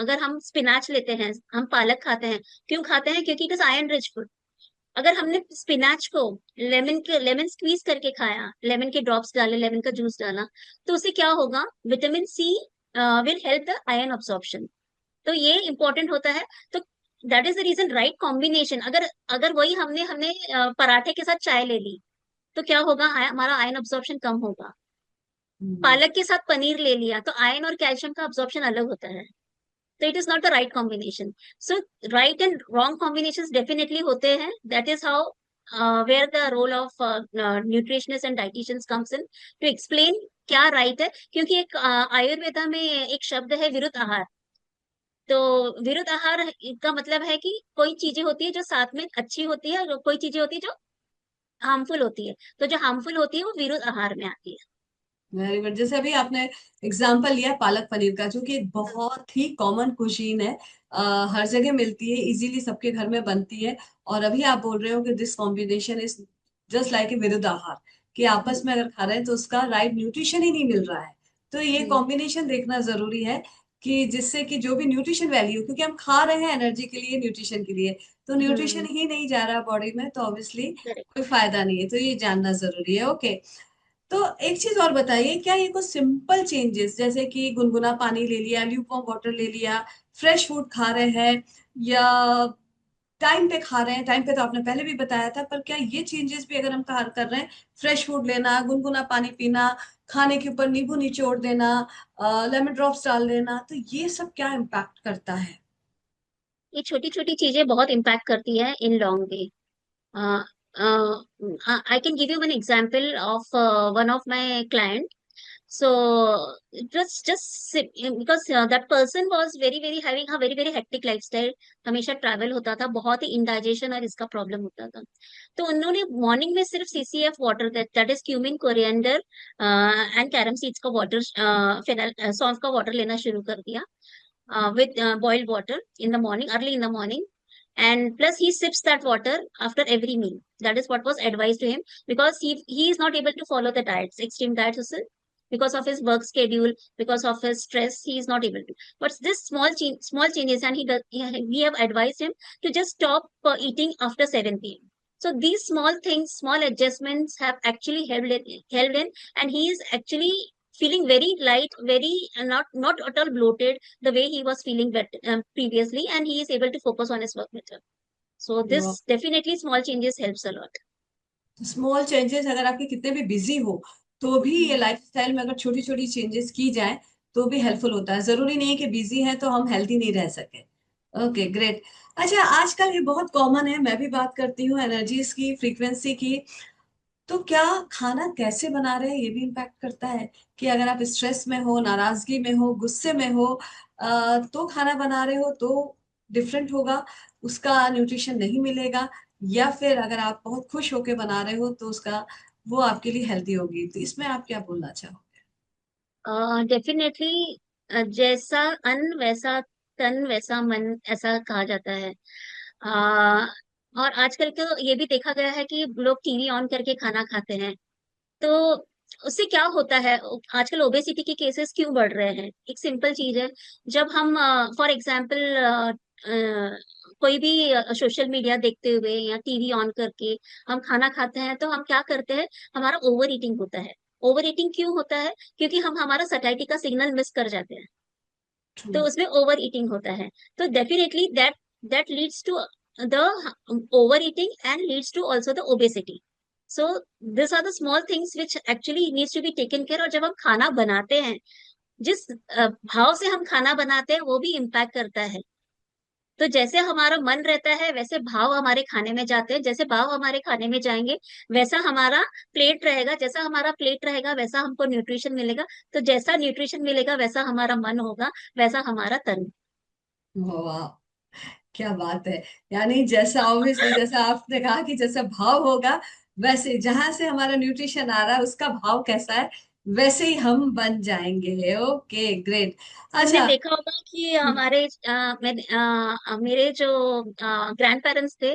अगर हम स्पिनाच लेते हैं, हम पालक खाते हैं, क्यों खाते हैं? क्योंकि it is iron rich food. अगर हमने स्पिनाच को लेमन स्क्वीज करके खाया, लेमन के ड्रॉप्स डाले, लेमन का जूस डाला, तो उससे क्या होगा? Vitamin C will help the iron absorption. तो ये इंपॉर्टेंट होता है। तो that is the reason, right combination. अगर अगर वही हमने हमने पराठे के साथ चाय ले ली तो क्या होगा? हमारा आयरन अब्सॉर्प्शन कम होगा। हम्म। पालक के साथ पनीर ले लिया तो आयरन और कैल्शियम का अब्सॉर्प्शन अलग होता है। तो it is not the right combination. So right and wrong combination definitely होते हैं। That is how where the role of nutritionist and dietitians comes in to explain क्या राइट है। क्योंकि एक आयुर्वेदा में एक शब्द है विरुद्ध आहार। तो विरुद्ध आहार का मतलब है कि कोई चीजें होती है जो साथ में अच्छी होती है, और कोई चीजें होती है जो हार्मफुल होती है। तो जो हार्मफुल होती है वो विरुद्ध आहार में आती है। Very good. जैसे अभी आपने एग्जांपल लिया पालक पनीर का, जो कि एक बहुत ही कॉमन कुजीन है, हर जगह मिलती है, इजीली सबके घर में बनती है। और अभी आप बोल रहे हो कि this combination is just like a विरुद्ध आहार, कि आपस हम्म, में अगर खा रहे हैं तो उसका राइट न्यूट्रिशन ही नहीं मिल रहा है। तो ये हम्म, कॉम्बिनेशन देखना जरूरी है कि जिससे कि जो भी न्यूट्रिशन वैल्यू, क्योंकि हम खा रहे हैं एनर्जी के लिए, न्यूट्रिशन के लिए, तो न्यूट्रिशन हम्म, ही नहीं जा रहा बॉडी में, तो ऑब्वियसली करेक्ट। कोई फायदा नहीं है। तो ये जानना जरूरी है। ओके, तो एक चीज और बताइए, क्या ये कुछ सिंपल चेंजेस जैसे कि गुनगुना पानी ले लिया, ल्यूकवार्म वाटर ले लिया, फ्रेश फूड खा रहे हैं, या टाइम पे खा रहे हैं, टाइम पे तो आपने पहले भी बताया था, पर क्या ये चेंजेस भी अगर हम कर रहे हैं, फ्रेश फूड लेना, गुनगुना पानी पीना, खाने के ऊपर नींबू निचोड़ देना, लेमन ड्रॉप्स डाल देना, तो ये सब क्या इम्पैक्ट करता है? ये छोटी छोटी चीजें बहुत इम्पैक्ट करती है in long way. I can give you one example of one of my client. So because that person was very having a very hectic lifestyle. हमेशा ट्रैवल होता था, बहुत ही इंडाइजेशन और इसका प्रॉब्लम होता था. तो उन्होंने मॉर्निंग में सिर्फ CCF water, that is cumin, coriander and carom seeds का वाटर, फिनाइल सौंफ का वाटर लेना शुरू कर दिया with boiled water in the morning, early in the morning. And plus he sips that water after every meal. That is what was advised to him, because he is not able to follow the diets, extreme diets also, because of his work schedule, because of his stress, he is not able to. But this small changes, and we have advised him to just stop eating after 7 p.m. So these small things, small adjustments have actually helped in, and he is actually feeling very light, very not at all bloated the way he was feeling previously, and he is able to focus on his work better. So this definitely small changes helps a lot. Small changes, अगर आपके कितने भी busy हो तो भी ये Hmm. Lifestyle में अगर छोटी छोटी चेंजेस की जाए तो भी हेल्पफुल होता है। जरूरी नहीं है कि बिजी है तो हम हेल्दी नहीं रह सके। Okay, great. अच्छा, आजकल ये बहुत कॉमन है, मैं भी बात करती हूँ एनर्जीज की, फ्रीक्वेंसी की। तो क्या खाना कैसे बना रहे हैं ये भी इम्पैक्ट करता है? कि अगर आप स्ट्रेस में हो, नाराजगी में हो, गुस्से में हो, तो खाना बना रहे हो तो डिफरेंट होगा, उसका न्यूट्रिशन नहीं मिलेगा, या फिर अगर आप बहुत खुश होके बना रहे हो तो उसका वो आपके लिए हेल्दी होगी। तो इसमें आप क्या बोलना चाहोगे? डेफिनेटली, जैसा अन्न वैसा तन, वैसा मन, ऐसा कहा जाता है. आ, और आजकल तो ये भी देखा गया है कि लोग टीवी ऑन करके खाना खाते हैं. तो उससे क्या होता है, आजकल ओबेसिटी के केसेस क्यों बढ़ रहे हैं? एक सिंपल चीज है. जब हम फॉर एग्जांपल कोई भी सोशल मीडिया देखते हुए या टीवी ऑन करके हम खाना खाते हैं, तो हम क्या करते हैं, हमारा ओवर ईटिंग होता है. ओवर ईटिंग क्यों होता है? क्योंकि हम हमारा सटाइटी का सिग्नल मिस कर जाते हैं, ट्रू। तो उसमें ओवर ईटिंग होता है. तो definitely that leads to the over eating and leads to also the obesity. So this are the small things which actually needs to be taken care. और जब हम खाना बनाते हैं, जिस भाव से हम खाना बनाते हैं वो भी इम्पैक्ट करता है. तो जैसे हमारा मन रहता है वैसे भाव हमारे खाने में जाते हैं, जैसे भाव हमारे खाने में जाएंगे वैसा हमारा प्लेट रहेगा, जैसा हमारा प्लेट रहेगा वैसा हमको न्यूट्रिशन मिलेगा. तो जैसा न्यूट्रिशन मिलेगा वैसा हमारा मन होगा, वैसा हमारा तन. वाह, क्या बात है। यानी जैसा, ऑब्वियसली जैसा आपने कहा कि जैसा भाव होगा, वैसे जहां से हमारा न्यूट्रिशन आ रहा है उसका भाव कैसा है, वैसे ही हम बन जाएंगे। Okay, great. हमने अच्छा। देखा होगा कि हमारे मेरे जो ग्रैंड पेरेंट्स थे,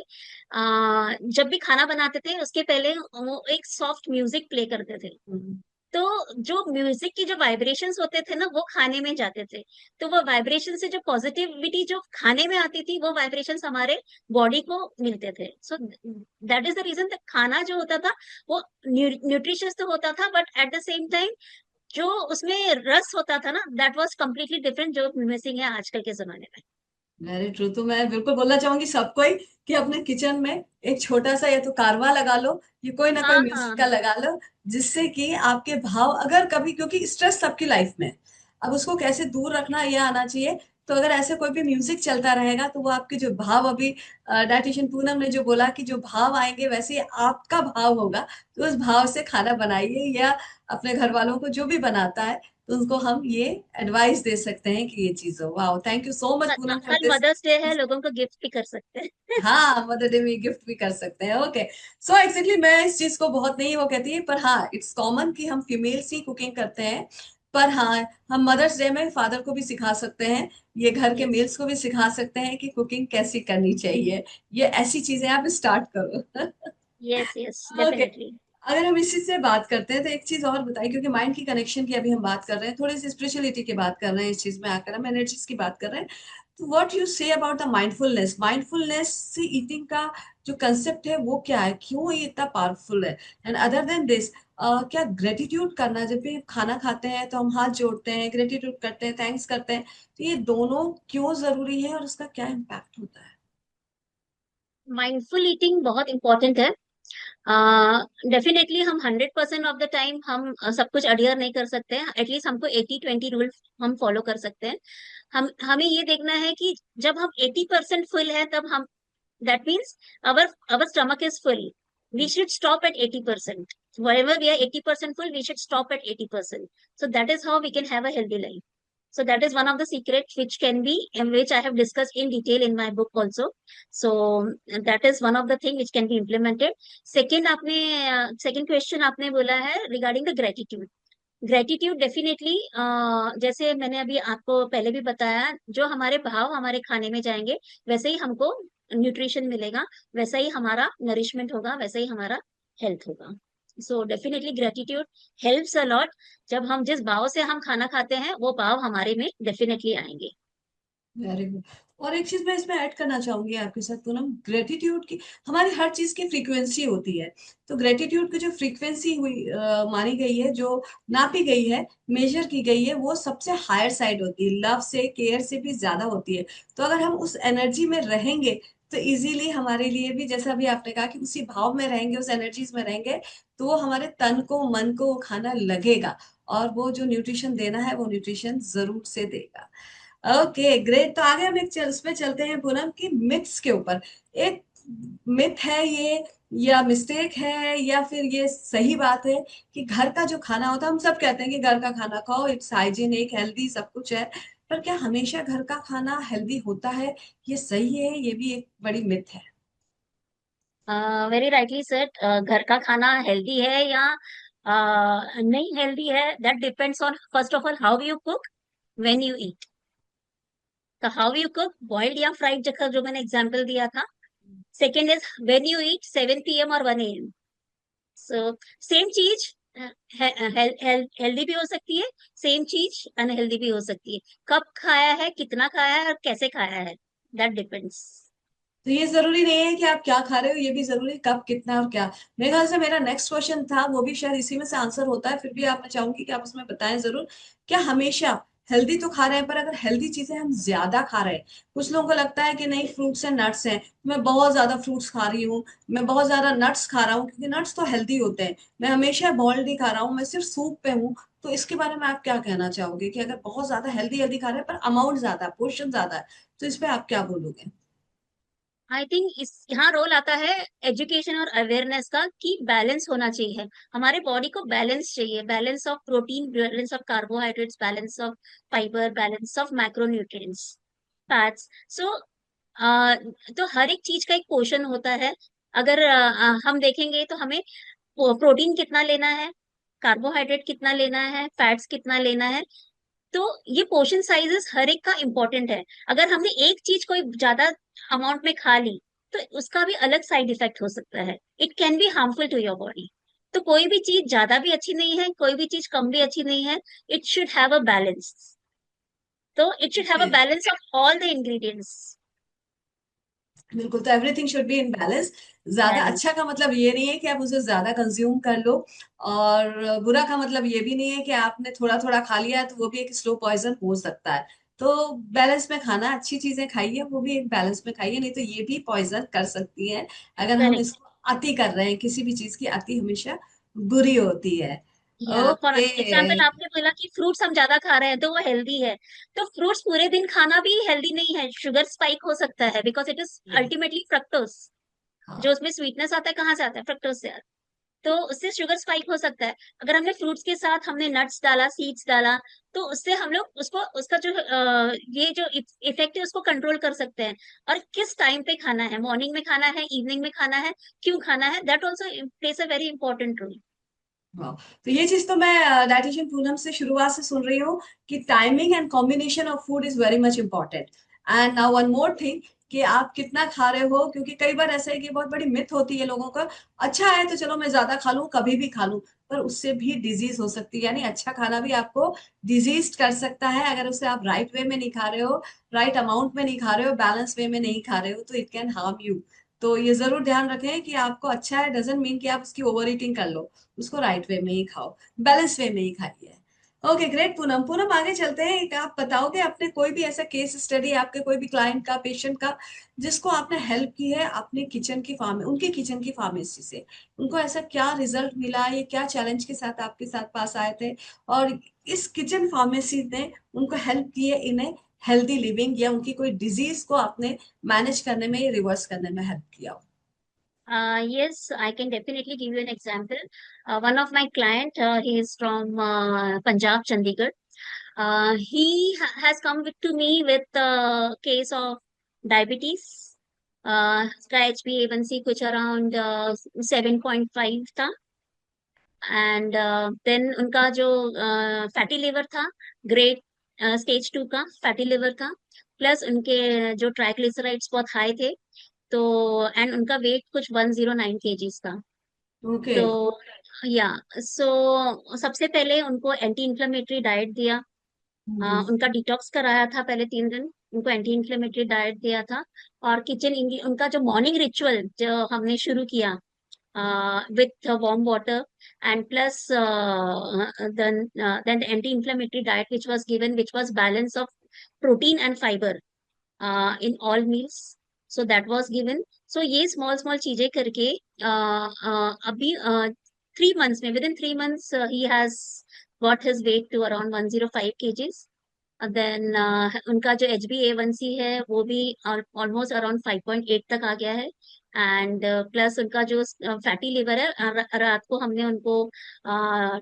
जब भी खाना बनाते थे उसके पहले वो एक सॉफ्ट म्यूजिक प्ले करते थे. हम्म, तो जो म्यूजिक की जो वाइब्रेशंस होते थे ना, वो खाने में जाते थे. तो वो वाइब्रेशन से जो पॉजिटिविटी जो खाने में आती थी, वो वाइब्रेशंस हमारे बॉडी को मिलते थे. So that is the reason that खाना जो होता था वो न्यूट्रिशियस तो होता था, but at the same time जो उसमें रस होता था ना, दैट वाज कम्प्लीटली डिफरेंट, जो मिसिंग है आजकल के जमाने में. Very true. तो मैं बिल्कुल बोलना चाहूंगी सबको ही कि अपने किचन में एक छोटा सा या तो कारवा लगा लो, या कोई ना कोई हाँ म्यूजिक का हाँ. लगा लो, जिससे कि आपके भाव, अगर कभी, क्योंकि स्ट्रेस सबकी लाइफ में है, अब उसको कैसे दूर रखना ये आना चाहिए। तो अगर ऐसे कोई भी म्यूजिक चलता रहेगा तो वो आपके जो भाव, अभी डायटिशियन पूनम ने जो बोला कि जो भाव आएंगे वैसे ही आपका भाव होगा, तो उस भाव से खाना बनाइए, या अपने घर वालों को जो भी बनाता है तो उनको हम ये एडवाइस दे सकते हैं कि ये चीज हो। Wow, thank you so much Poonam for कल दिस। मदर्स डे है, लोगों को गिफ्ट भी कर सकते हैं. हाँ, मदर डे में गिफ्ट भी कर सकते हैं। ओके, सो एग्जैक्टली मैं इस चीज को बहुत नहीं वो कहती, पर हाँ, इट्स कॉमन कि हम फीमेल्स ही कुकिंग करते हैं। पर हाँ, हम मदर्स डे में फादर को भी सिखा सकते हैं, ये घर के यस मेल्स को भी सिखा सकते हैं कि कुकिंग कैसी करनी चाहिए। ये ऐसी चीजें आप स्टार्ट करो। Yes yes, okay, definitely. अगर हम इसी से बात करते हैं तो एक चीज और बताइए, क्योंकि माइंड की कनेक्शन की अभी हम बात कर रहे हैं, थोड़ी सी स्पिरिचुअलिटी की बात कर रहे हैं, इस चीज में आकर हम एनर्जीज की बात कर रहे हैं। तो what you say about the mindfulness, mindfulness से ईटिंग का जो कंसेप्ट है वो क्या है, क्यों ये इतना पावरफुल है? एंड अदर देन दिस, क्या ग्रेटिट्यूड करना, जब भी खाना खाते हैं तो हम हाथ जोड़ते हैं, ग्रेटिट्यूड करते हैं, थैंक्स करते हैं, तो ये दोनों क्यों जरूरी है और उसका क्या इम्पैक्ट होता है? माइंडफुल ईटिंग बहुत इंपॉर्टेंट है। डेफिनेटली हम 100% ऑफ द टाइम हम सब कुछ अडियर नहीं कर सकते हैं, एटलीस्ट हमको 80-20 रूल हम फॉलो कर सकते हैं। हमें ये देखना है कि जब हम 80% फुल है तब हम, that means our stomach is full, we should stop at 80%. Wherever we are 80% full, we should stop at 80%. So that is how we can have a healthy life. So that is one of the secrets which can be, and which I have discussed in detail in my book also. So that is one of the thing which can be implemented. Second, आपने second question आपने बोला है regarding the gratitude. Gratitude definitely, जैसे मैंने अभी आपको पहले भी बताया, जो हमारे भाव हमारे खाने में जाएंगे वैसे ही हमको न्यूट्रिशन मिलेगा, वैसा ही हमारा नरिशमेंट होगा, वैसा ही हमारा हेल्थ होगा। So definitely gratitude helps a lot. जब हम जिस भाव से हम खाना खाते हैं वो भाव हमारे में डेफिनेटली आएंगे। Very good. और एक चीज मैं इसमें ऐड करना चाहूंगी आपके साथ पूनम, ग्रेटिट्यूड की हमारी हर चीज की फ्रीक्वेंसी होती है। तो ग्रेटिट्यूड की जो फ्रीक्वेंसी हुई मानी गई है, जो नापी गई है, मेजर की गई है, वो सबसे हायर साइड होती है, लव से केयर से भी ज्यादा होती है। तो अगर हम उस एनर्जी में रहेंगे तो इजीली हमारे लिए भी, जैसा अभी आपने कहा कि उसी भाव में रहेंगे, उस एनर्जीज में रहेंगे, तो वो हमारे तन को मन को वो खाना लगेगा, और वो जो न्यूट्रिशन देना है वो न्यूट्रिशन जरूर से देगा। Okay great. तो आगे हम उसमें चलते हैं पूनम की मिथ्स के ऊपर। एक मिथ है ये, या मिस्टेक है, या फिर ये सही बात है कि घर का जो खाना होता है, हम सब कहते हैं कि घर का खाना खाओ, इट्स हाइजीनिक हेल्दी सब कुछ है, पर क्या हमेशा घर का खाना हेल्दी होता है? ये सही है, ये भी एक बड़ी मिथ है। वेरी राइटली सेड, घर का खाना हेल्दी है या नहीं हेल्दी है, that depends on first of all how you cook, when you eat. तो हाउ यू कुक, बॉइल्ड या फ्राइड, जैसा जो मैंने एग्जांपल दिया था। Second is when you eat, 7 PM और 1 AM। सो सेम चीज हेल्दी भी हो सकती है, सेम चीज अनहेल्दी भी हो सकती है। कब खाया है, कितना खाया है और कैसे खाया है, दैट डिपेंड्स। तो ये जरूरी नहीं है कि आप क्या खा रहे हो, ये भी जरूरी है कब कितना और क्या। मेरे ख्याल से मेरा नेक्स्ट क्वेश्चन था, वो भी शायद इसी में से आंसर होता है, फिर भी आप, मैं चाहूंगी कि आप उसमें बताएं जरूर। क्या हमेशा हेल्दी तो खा रहे हैं, पर अगर हेल्दी चीजें हम ज्यादा खा रहे हैं, कुछ लोगों को लगता है कि नहीं फ्रूट्स एंड नट्स हैं, मैं बहुत ज्यादा फ्रूट्स खा रही हूँ, मैं बहुत ज्यादा नट्स खा रहा हूँ क्योंकि नट्स तो हेल्दी होते हैं, मैं हमेशा बॉइल्ड ही खा रहा हूँ, मैं सिर्फ सूप पे हूँ। तो इसके बारे में आप क्या कहना चाहोगे कि अगर बहुत ज्यादा हेल्दी हेल्दी खा रहे हैं पर अमाउंट ज्यादा, पोर्शन ज्यादा है, तो इस पे आप क्या बोलोगे? आई थिंक इस यहाँ रोल आता है एजुकेशन और अवेयरनेस का, कि बैलेंस होना चाहिए। हमारे बॉडी को बैलेंस चाहिए, balance of protein, balance of carbohydrates, balance of fibre, balance of macronutrients, fats. So तो हर एक चीज का एक पोर्शन होता है। अगर हम देखेंगे तो हमें प्रोटीन कितना लेना है, कार्बोहाइड्रेट कितना लेना है, फैट्स कितना लेना है। तो ये पोर्शन साइजेस हर एक का इम्पोर्टेंट है। अगर हमने एक चीज कोई ज्यादा अमाउंट में खा ली तो उसका भी अलग साइड इफेक्ट हो सकता है, it can be harmful to your body. तो कोई भी चीज ज्यादा भी अच्छी नहीं है, कोई भी चीज कम भी अच्छी नहीं है, it should have a balance. तो it should have a balance of all the ingredients. बिल्कुल, तो everything should be in balance. ज्यादा बैलेंस। अच्छा का मतलब ये नहीं है कि आप उसे ज्यादा कंज्यूम कर लो, और बुरा का मतलब ये भी नहीं है कि आपने थोड़ा थोड़ा खा लिया है, तो वो भी एक स्लो पॉइजन हो सकता है। तो बैलेंस में खाना, अच्छी चीजें खाइए, वो भी एक बैलेंस में खाइए, नहीं तो ये भी पॉइजन कर सकती है अगर हम करेक्ट। इसको अति कर रहे हैं। किसी भी चीज की अति हमेशा बुरी होती है। या फॉर ओके। एग्जाम्पल आपने बोला कि फ्रूट्स हम ज्यादा खा रहे हैं तो वो हेल्दी है। तो फ्रूट्स पूरे दिन खाना भी हेल्दी नहीं है, शुगर स्पाइक हो सकता है, because it is ultimately fructose. जो हाँ। उसमें स्वीटनेस आता है कहाँ से आता है, फ्रक्टोज से आता है। तो उससे शुगर स्पाइक हो सकता है। अगर हमने फ्रूट्स के साथ हमने नट्स डाला, सीड्स डाला, तो उससे हम लोग उसको, उसका जो ये जो इफेक्ट है उसको कंट्रोल कर सकते हैं। और किस टाइम पे खाना है, मॉर्निंग में खाना है, इवनिंग में खाना है, क्यों खाना है, that also place a very important role. हाँ, तो ये चीज तो मैं डाइटिशियन पूनम से शुरुआत से सुन रही हूँ कि timing and combination of food is very much important. And now one more thing, कि आप कितना खा रहे हो, क्योंकि कई बार ऐसा है कि बहुत बड़ी मिथ होती है लोगों का, अच्छा है तो चलो मैं ज्यादा खा लूं, कभी भी खा लूं, पर उससे भी डिजीज हो सकती है। यानी अच्छा खाना भी आपको डिजीज कर सकता है अगर उसे आप राइट वे में नहीं खा रहे हो, राइट अमाउंट में नहीं खा रहे हो, बैलेंस वे में नहीं खा रहे हो, तो इट कैन हार्म यू। तो ये जरूर ध्यान रखें कि आपको अच्छा है डजंट मीन कि आप उसकी ओवर ईटिंग कर लो, उसको राइट वे में ही खाओ, बैलेंस वे में ही खाइए। Okay great Poonam. पूनम आगे चलते हैं। एक आप बताओगे अपने कोई भी ऐसा केस स्टडी आपके कोई भी क्लाइंट का, पेशेंट का, जिसको आपने हेल्प की है अपने किचन की फार्म उनके किचन की फार्मेसी से, उनको ऐसा क्या रिजल्ट मिला, ये क्या चैलेंज के साथ आपके साथ पास आए थे, और इस किचन फार्मेसी ने उनको हेल्प की है इन्हें हेल्दी लिविंग, या उनकी कोई डिजीज को आपने मैनेज करने में या रिवर्स करने में हेल्प किया हो? Yes, I can definitely give you an example. One of my client, he is from Punjab, Chandigarh. Has come to me with a case of diabetes. उसका HbA1c कुछ around 7.5 था, एंड देन उनका जो fatty liver था, grade stage 2 का fatty liver था, plus उनके जो ट्राइग्लिसराइड्स बहुत हाई थे, तो एंड उनका वेट कुछ 109 kgs था। ओके। तो या सो सबसे पहले उनको एंटी इंफ्लेमेटरी डाइट दिया। हम्म। उनका डिटॉक्स कराया था पहले 3 दिन, उनको एंटी इंफ्लेमेटरी डाइट दिया था। और उनका जो मॉर्निंग रिचुअल जो हमने शुरू किया with warm water, and plus then the anti-inflammatory diet which was given, which was balance of protein and fiber in all meals, so that was given. So ये small small चीजें करके अभी 3 months में, within 3 months he has got his weight to around 105 kgs. Then उनका जो HbA1c है वो भी ऑलमोस्ट अराउंड 5.8 तक आ गया है। एंड प्लस उनका जो फैटी लिवर है, रात को हमने उनको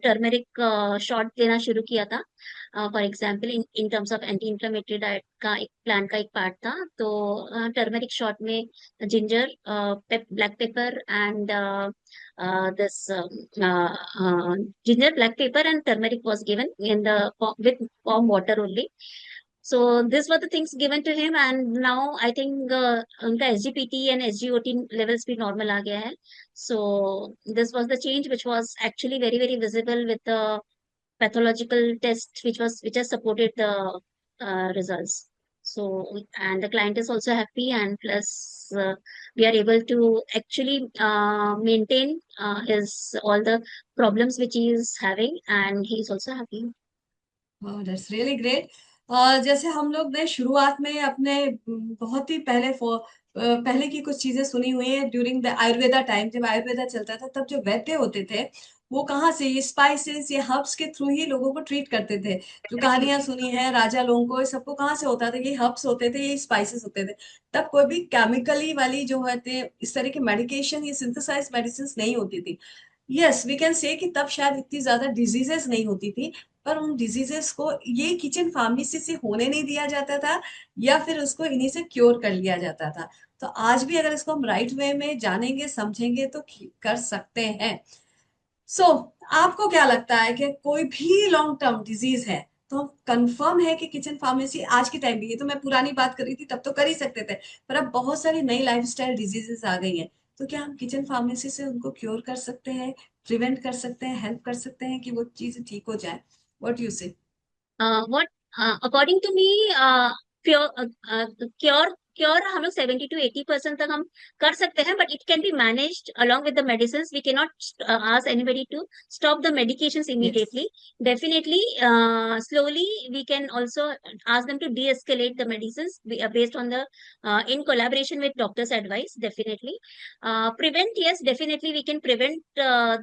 टर्मेरिक शॉट देना शुरू किया था। For example in terms of anti inflammatory diet का एक प्लान का एक पार्ट था। तो टर्मेरिक शॉट में ginger, black pepper and this ginger, black pepper, and turmeric was given in the with warm water only. So these were the things given to him, and now I think उनका SGPT and SGOT levels भी normal आ गया है. So this was the change which was actually very very visible with the pathological test which has supported the results. So and the client is also happy, and plus we are able to actually maintain his all the problems which he is having, and he is also happy. That's really great. जैसे हम लोग ने शुरुआत में अपने बहुत ही पहले की कुछ चीजें सुनी हुई है ड्यूरिंग द आयुर्वेदा टाइम, जब आयुर्वेदा चलता था तब जो वैद्य होते थे वो कहाँ से ये स्पाइसेस, ये हर्ब्स के थ्रू ही लोगों को ट्रीट करते थे। जो कहानियां सुनी है राजा लोगों को, ये सबको कहाँ से होता था, ये हर्ब्स होते थे, ये स्पाइसेस होते थे। तब कोई भी केमिकली वाली जो होते इस तरह की मेडिकेशन, ये सिंथेसाइज मेडिसिन नहीं होती थी। यस वी कैन से कि तब शायद इतनी ज्यादा डिजीजेस नहीं होती थी, पर उन डिजीजेस को ये किचन फार्मेसी से होने नहीं दिया जाता था, या फिर उसको इन्हीं से क्योर कर लिया जाता था। तो आज भी अगर इसको हम राइट वे में जानेंगे समझेंगे तो कर सकते हैं। सो आपको क्या लगता है कि कोई भी लॉन्ग टर्म डिजीज है तो कंफर्म है कि किचन फार्मेसी आज के टाइम पे, ये तो मैं पुरानी बात कर रही थी तब तो कर ही सकते थे, पर अब बहुत सारी नई लाइफस्टाइल डिजीजेस आ गई हैं, तो क्या हम किचन फार्मेसी से उनको क्योर कर सकते हैं, प्रिवेंट कर सकते हैं, हेल्प कर सकते हैं कि वो चीज ठीक हो जाए? व्हाट यू से? What according to me, pure cure cure हम लोग 70 to 80% तक हम कर सकते हैं, but it can be managed along with the medicines. We cannot ask anybody to stop the medications yes. immediately. Definitely, slowly we can also ask them to de-escalate the medicines based on the in collaboration with doctor's advice. Definitely, prevent, yes, definitely we can prevent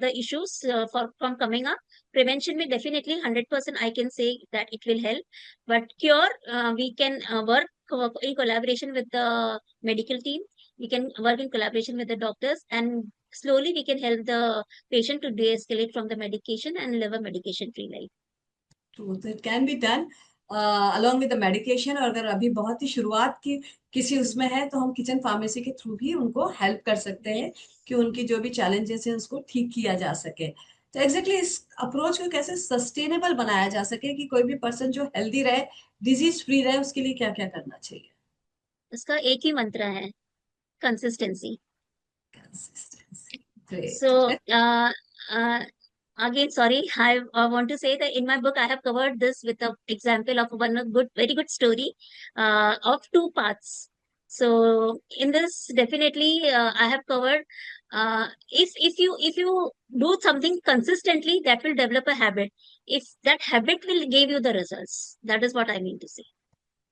the issues from coming up. Prevention में definitely 100% I can say that it will help, but cure we can work in collaboration with the medical team. We can work in collaboration with the doctors, and slowly we can help the patient to de-escalate from the medication and live a medication-free life. तो it can be done along with the medication, और अगर अभी बहुत ही शुरुआत की किसी उसमें है तो हम किचन फार्मेसी के थ्रू भी उनको हेल्प कर सकते हैं कि उनकी जो भी चैलेंजेस हैं उसको ठीक किया जा सके। तो एग्जैक्टली इस अप्रोच को कैसे सस्टेनेबल बनाया जा सके कि कोई भी पर्सन जो हेल्दी रहे, डिजीज फ्री रहे, उसके लिए क्या क्या करना चाहिए? इसका एक ही मंत्र है, consistency. Consistency. Great. So, again, sorry, I want to say that in my book, I have covered this with the example of one good, very good story of two paths. So in this, definitely, I have covered. If you do something consistently, that will develop a habit. If that habit will give you the results, that is what I mean to say.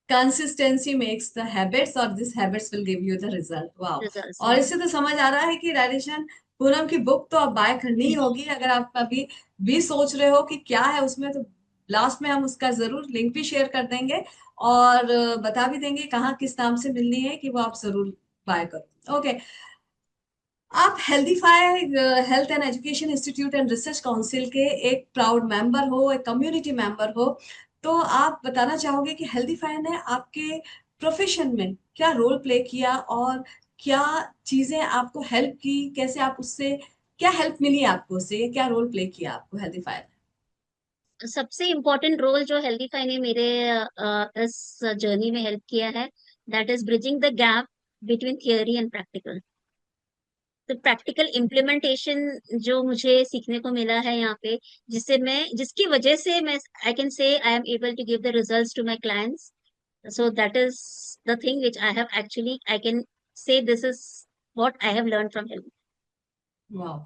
Consistency makes the habits और this habits will give you the result. Wow. Results, और yeah. इससे तो समझ आ रहा है कि Radisson Poonam की book तो अब बाय करनी ही होगी। अगर आप अभी भी सोच रहे हो कि क्या है उसमें, तो लास्ट में हम उसका जरूर लिंक भी शेयर कर देंगे और बता भी देंगे कहाँ किस नाम से मिलनी है कि वो आप जरूर बाय करो। ओके। आप healthify health and education institute and research council के एक प्राउड मेंबर हो, एक कम्युनिटी मेंबर हो, तो आप बताना चाहोगे कि हेल्दीफाई ने आपके प्रोफेशन में क्या रोल प्ले किया और क्या चीजें आपको हेल्प की, कैसे आप उससे क्या हेल्प मिली आपको उससे, क्या रोल प्ले किया आपको हेल्दीफाई ने? सबसे इम्पोर्टेंट रोल जो हेल्दीफाई ने मेरे इस जर्नी में हेल्प किया है, that is bridging the gap between theory and practical. तो प्रैक्टिकल इम्प्लीमेंटेशन जो मुझे सीखने को मिला है यहाँ पे, जिसकी वजह से मैं, I can say I am able to give the results to my clients. So that is the thing which I have actually, I can say this is what I have learned from him. वाह।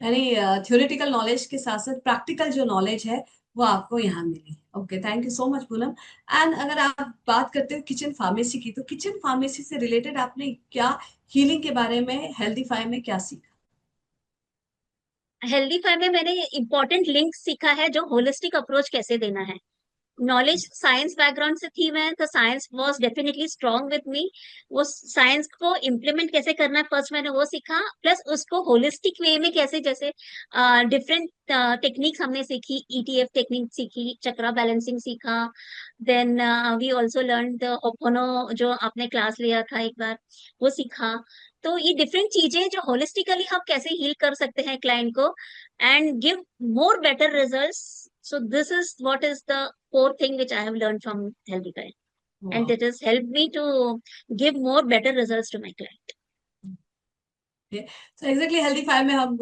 यानी theoretical knowledge के साथ साथ practical जो knowledge है वो आपको यहाँ मिली। Okay, thank you so much Poonam. And अगर आप बात करते हो किचन फार्मेसी की, तो किचन फार्मेसी से रिलेटेड आपने क्या हीलिंग के बारे में हेल्दीफाई में क्या सीखा? हेल्दी फाइव में मैंने इंपॉर्टेंट लिंक सीखा है, जो होलिस्टिक अप्रोच कैसे देना है। नॉलेज साइंस बैकग्राउंड से थी मैं, तो science was definitely strong with me. वो साइंस को इम्प्लीमेंट कैसे करना है, फर्स्ट मैंने वो सीखा, प्लस उसको होलिस्टिक वे में कैसे, जैसे डिफरेंट टेक्निक्स हमने सीखी, ईटीएफ टेक्निक सीखी, चक्रा बैलेंसिंग सीखा। Then we also learn the ओपोनो, जो आपने क्लास लिया था एक बार, वो सीखा। तो ये डिफरेंट चीजें जो होलिस्टिकली हम कैसे हील कर सकते हैं क्लाइंट को and give more better results. So this is what is the core thing which I have learned from Healthy Guide, and वाह। it has helped me to give more better results to my client. तो exactly healthify में हम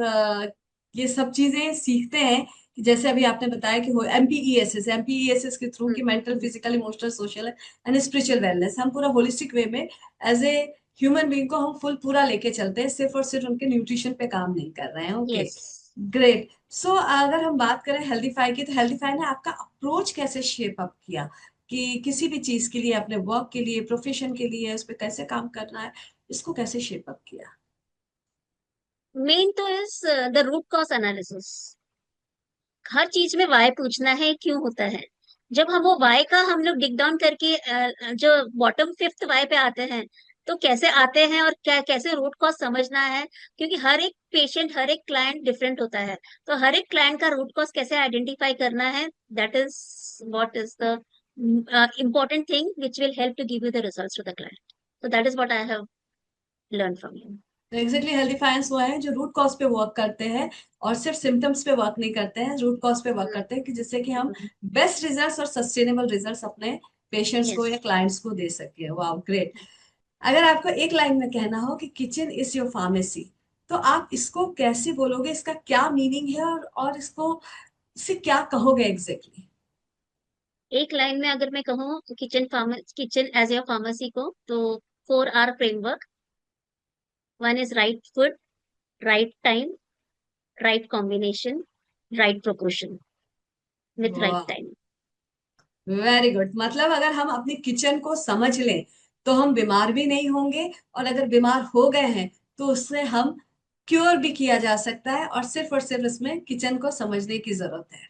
ये सब चीजें सीखते हैं कि जैसे अभी आपने बताया कि वो एमपीईएसएस के थ्रू Hmm. कि mental, physical, emotional, social and spiritual wellness, हम पूरा होलिस्टिक वे में एज ए ह्यूमन बीइंग को हम फुल पूरा लेके चलते हैं, सिर्फ और सिर्फ उनके न्यूट्रिशन पे काम नहीं कर रहे हैं। Okay, Yes. ग्रेट। सो अगर हम बात करें हेल्दीफाई की, तो हेल्दीफाई ने आपका अप्रोच कैसे शेप अप किया कि किसी भी चीज के लिए, अपने वर्क के लिए, प्रोफेशन के लिए, उस पर कैसे काम करना है, इसको कैसे शेप अप किया? Main तो is the root cause analysis। हर चीज में वाई पूछना है, क्यों होता है। जब हम वो वाई का हम लोग डिग डाउन करके जो बॉटम फिफ्थ वाई पे आते हैं, तो कैसे आते हैं और क्या कैसे रूट कॉज समझना है। क्योंकि हर एक पेशेंट, हर एक क्लाइंट डिफरेंट होता है, तो हर एक क्लाइंट का रूट कॉज कैसे आइडेंटिफाई करना है, that is what is the important thing which will help to give you the results to the client. So that is what I have learned from you. तो exactly healthy finance वो है जो root cause पे work करते हैं और सिर्फ symptoms पे वर्क नहीं करते हैं, रूट कॉज पे वर्क करते हैं कि जिससे कि हम बेस्ट रिजल्ट्स और सस्टेनेबल रिजल्ट्स अपने पेशेंट्स को या Yes. क्लाइंट्स को दे सके। वाह, ग्रेट। अगर आपको एक लाइन में कहना हो कि किचन इज योर फार्मेसी, तो आप इसको कैसे बोलोगे, इसका क्या मीनिंग है और इसको इससे क्या कहोगे एग्जैक्टली? एक लाइन में अगर मैं कहूँ किचन एज ए फार्मेसी को, तो 4R framework. One is right food, right time, right combination, right proportion, with right वाह, टाइम। Very good. मतलब अगर हम अपनी किचन को समझ लें तो हम बीमार भी नहीं होंगे, और अगर बीमार हो गए हैं तो उससे हम क्योर भी किया जा सकता है, और सिर्फ इसमें किचन को समझने की जरूरत है।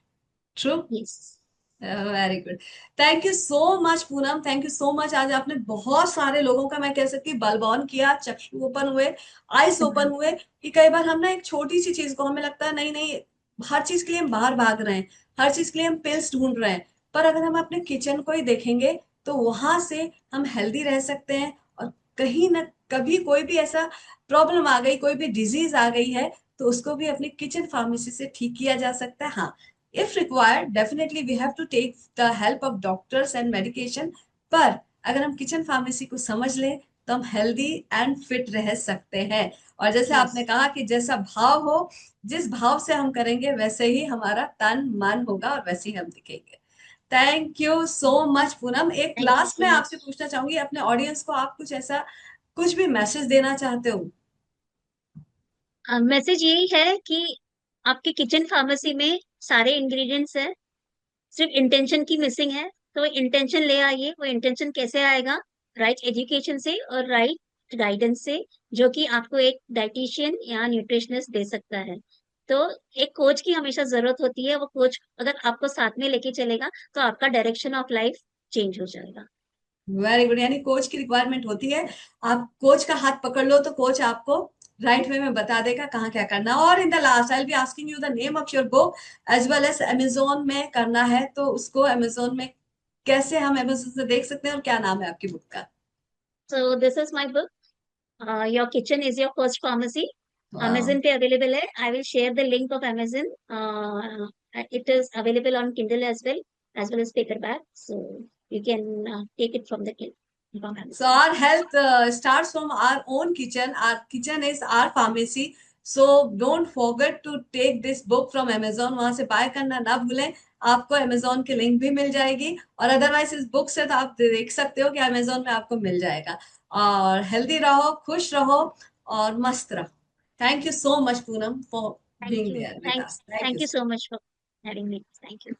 True. Yes. Very good. Thank you so much Poonam, thank you so much. आज आपने बहुत सारे लोगों का, मैं कह सकती हूँ, बलवान किया, चक्षु ओपन हुए, आइस ओपन हुए कि कई बार हम ना एक छोटी सी चीज को हमें लगता है नहीं नहीं, हर चीज के लिए हम बाहर भाग रहे हैं, हर चीज के लिए हम पिल्स ढूंढ रहे हैं, पर अगर हम अपने किचन को ही देखेंगे तो वहां से हम हेल्दी रह सकते हैं। और कहीं ना कभी कोई भी ऐसा प्रॉब्लम आ गई, कोई भी डिजीज आ गई है, तो उसको भी अपनी किचन फार्मेसी से ठीक किया जा सकता है। हाँ, if required definitely we have to take the help of doctors and medication, पर अगर हम किचन फार्मेसी को समझ लें तो हम हेल्दी एंड फिट रह सकते हैं। और जैसे यस। आपने कहा कि जैसा भाव हो, जिस भाव से हम करेंगे वैसे ही हमारा तन मन होगा और वैसे ही हम दिखेंगे। Thank you so much Poonam. एक थैंक यू लास्ट में सो आपसे मच। पूछना चाहूंगी, अपने ऑडियंस को आप कुछ ऐसा कुछ भी मैसेज देना चाहते हो? मैसेज यही है कि आपके किचन फार्मेसी में सारे इंग्रेडिएंट्स है, सिर्फ इंटेंशन की मिसिंग है। तो इंटेंशन ले आइए। वो इंटेंशन कैसे आएगा? राइट एजुकेशन से और राइट गाइडेंस से, जो कि आपको एक डाइटिशियन या न्यूट्रिशनिस्ट दे सकता है। तो एक कोच की हमेशा जरूरत होती है। वो कोच अगर आपको साथ में लेके चलेगा तो आपका डायरेक्शन ऑफ लाइफ चेंज हो जाएगा। वेरी गुड, यानी कोच की रिक्वायरमेंट होती है। आप कोच का हाथ पकड़ लो तो कोच आपको राइट वे में बता देगा कहाँ क्या करना। और in the last I will be asking you the name of your book as well as Amazon में करना है तो उसको अमेजोन में कैसे हम अमेजोन से देख सकते हैं, और क्या नाम है आपकी बुक का? So this is my book, your kitchen is your first pharmacy. वाह, अमेजन पे अवेलेबल है। I will share the link of Amazon. It is available on Kindle as well as paperback, so you can take it from the from so Amazon. our health starts from our own kitchen. Our kitchen is our pharmacy. So don't forget to take this book from Amazon, वहां से bye करना ना भूलें। आपको Amazon की link भी मिल जाएगी, और अदरवाइज इस बुक से तो आप देख सकते हो कि Amazon में आपको मिल जाएगा। और हेल्दी रहो, खुश रहो, और मस्त रहो। Thank you so much Poonam for Thank being you. There with us. Thank you Thank you so so much for having me. Thank you.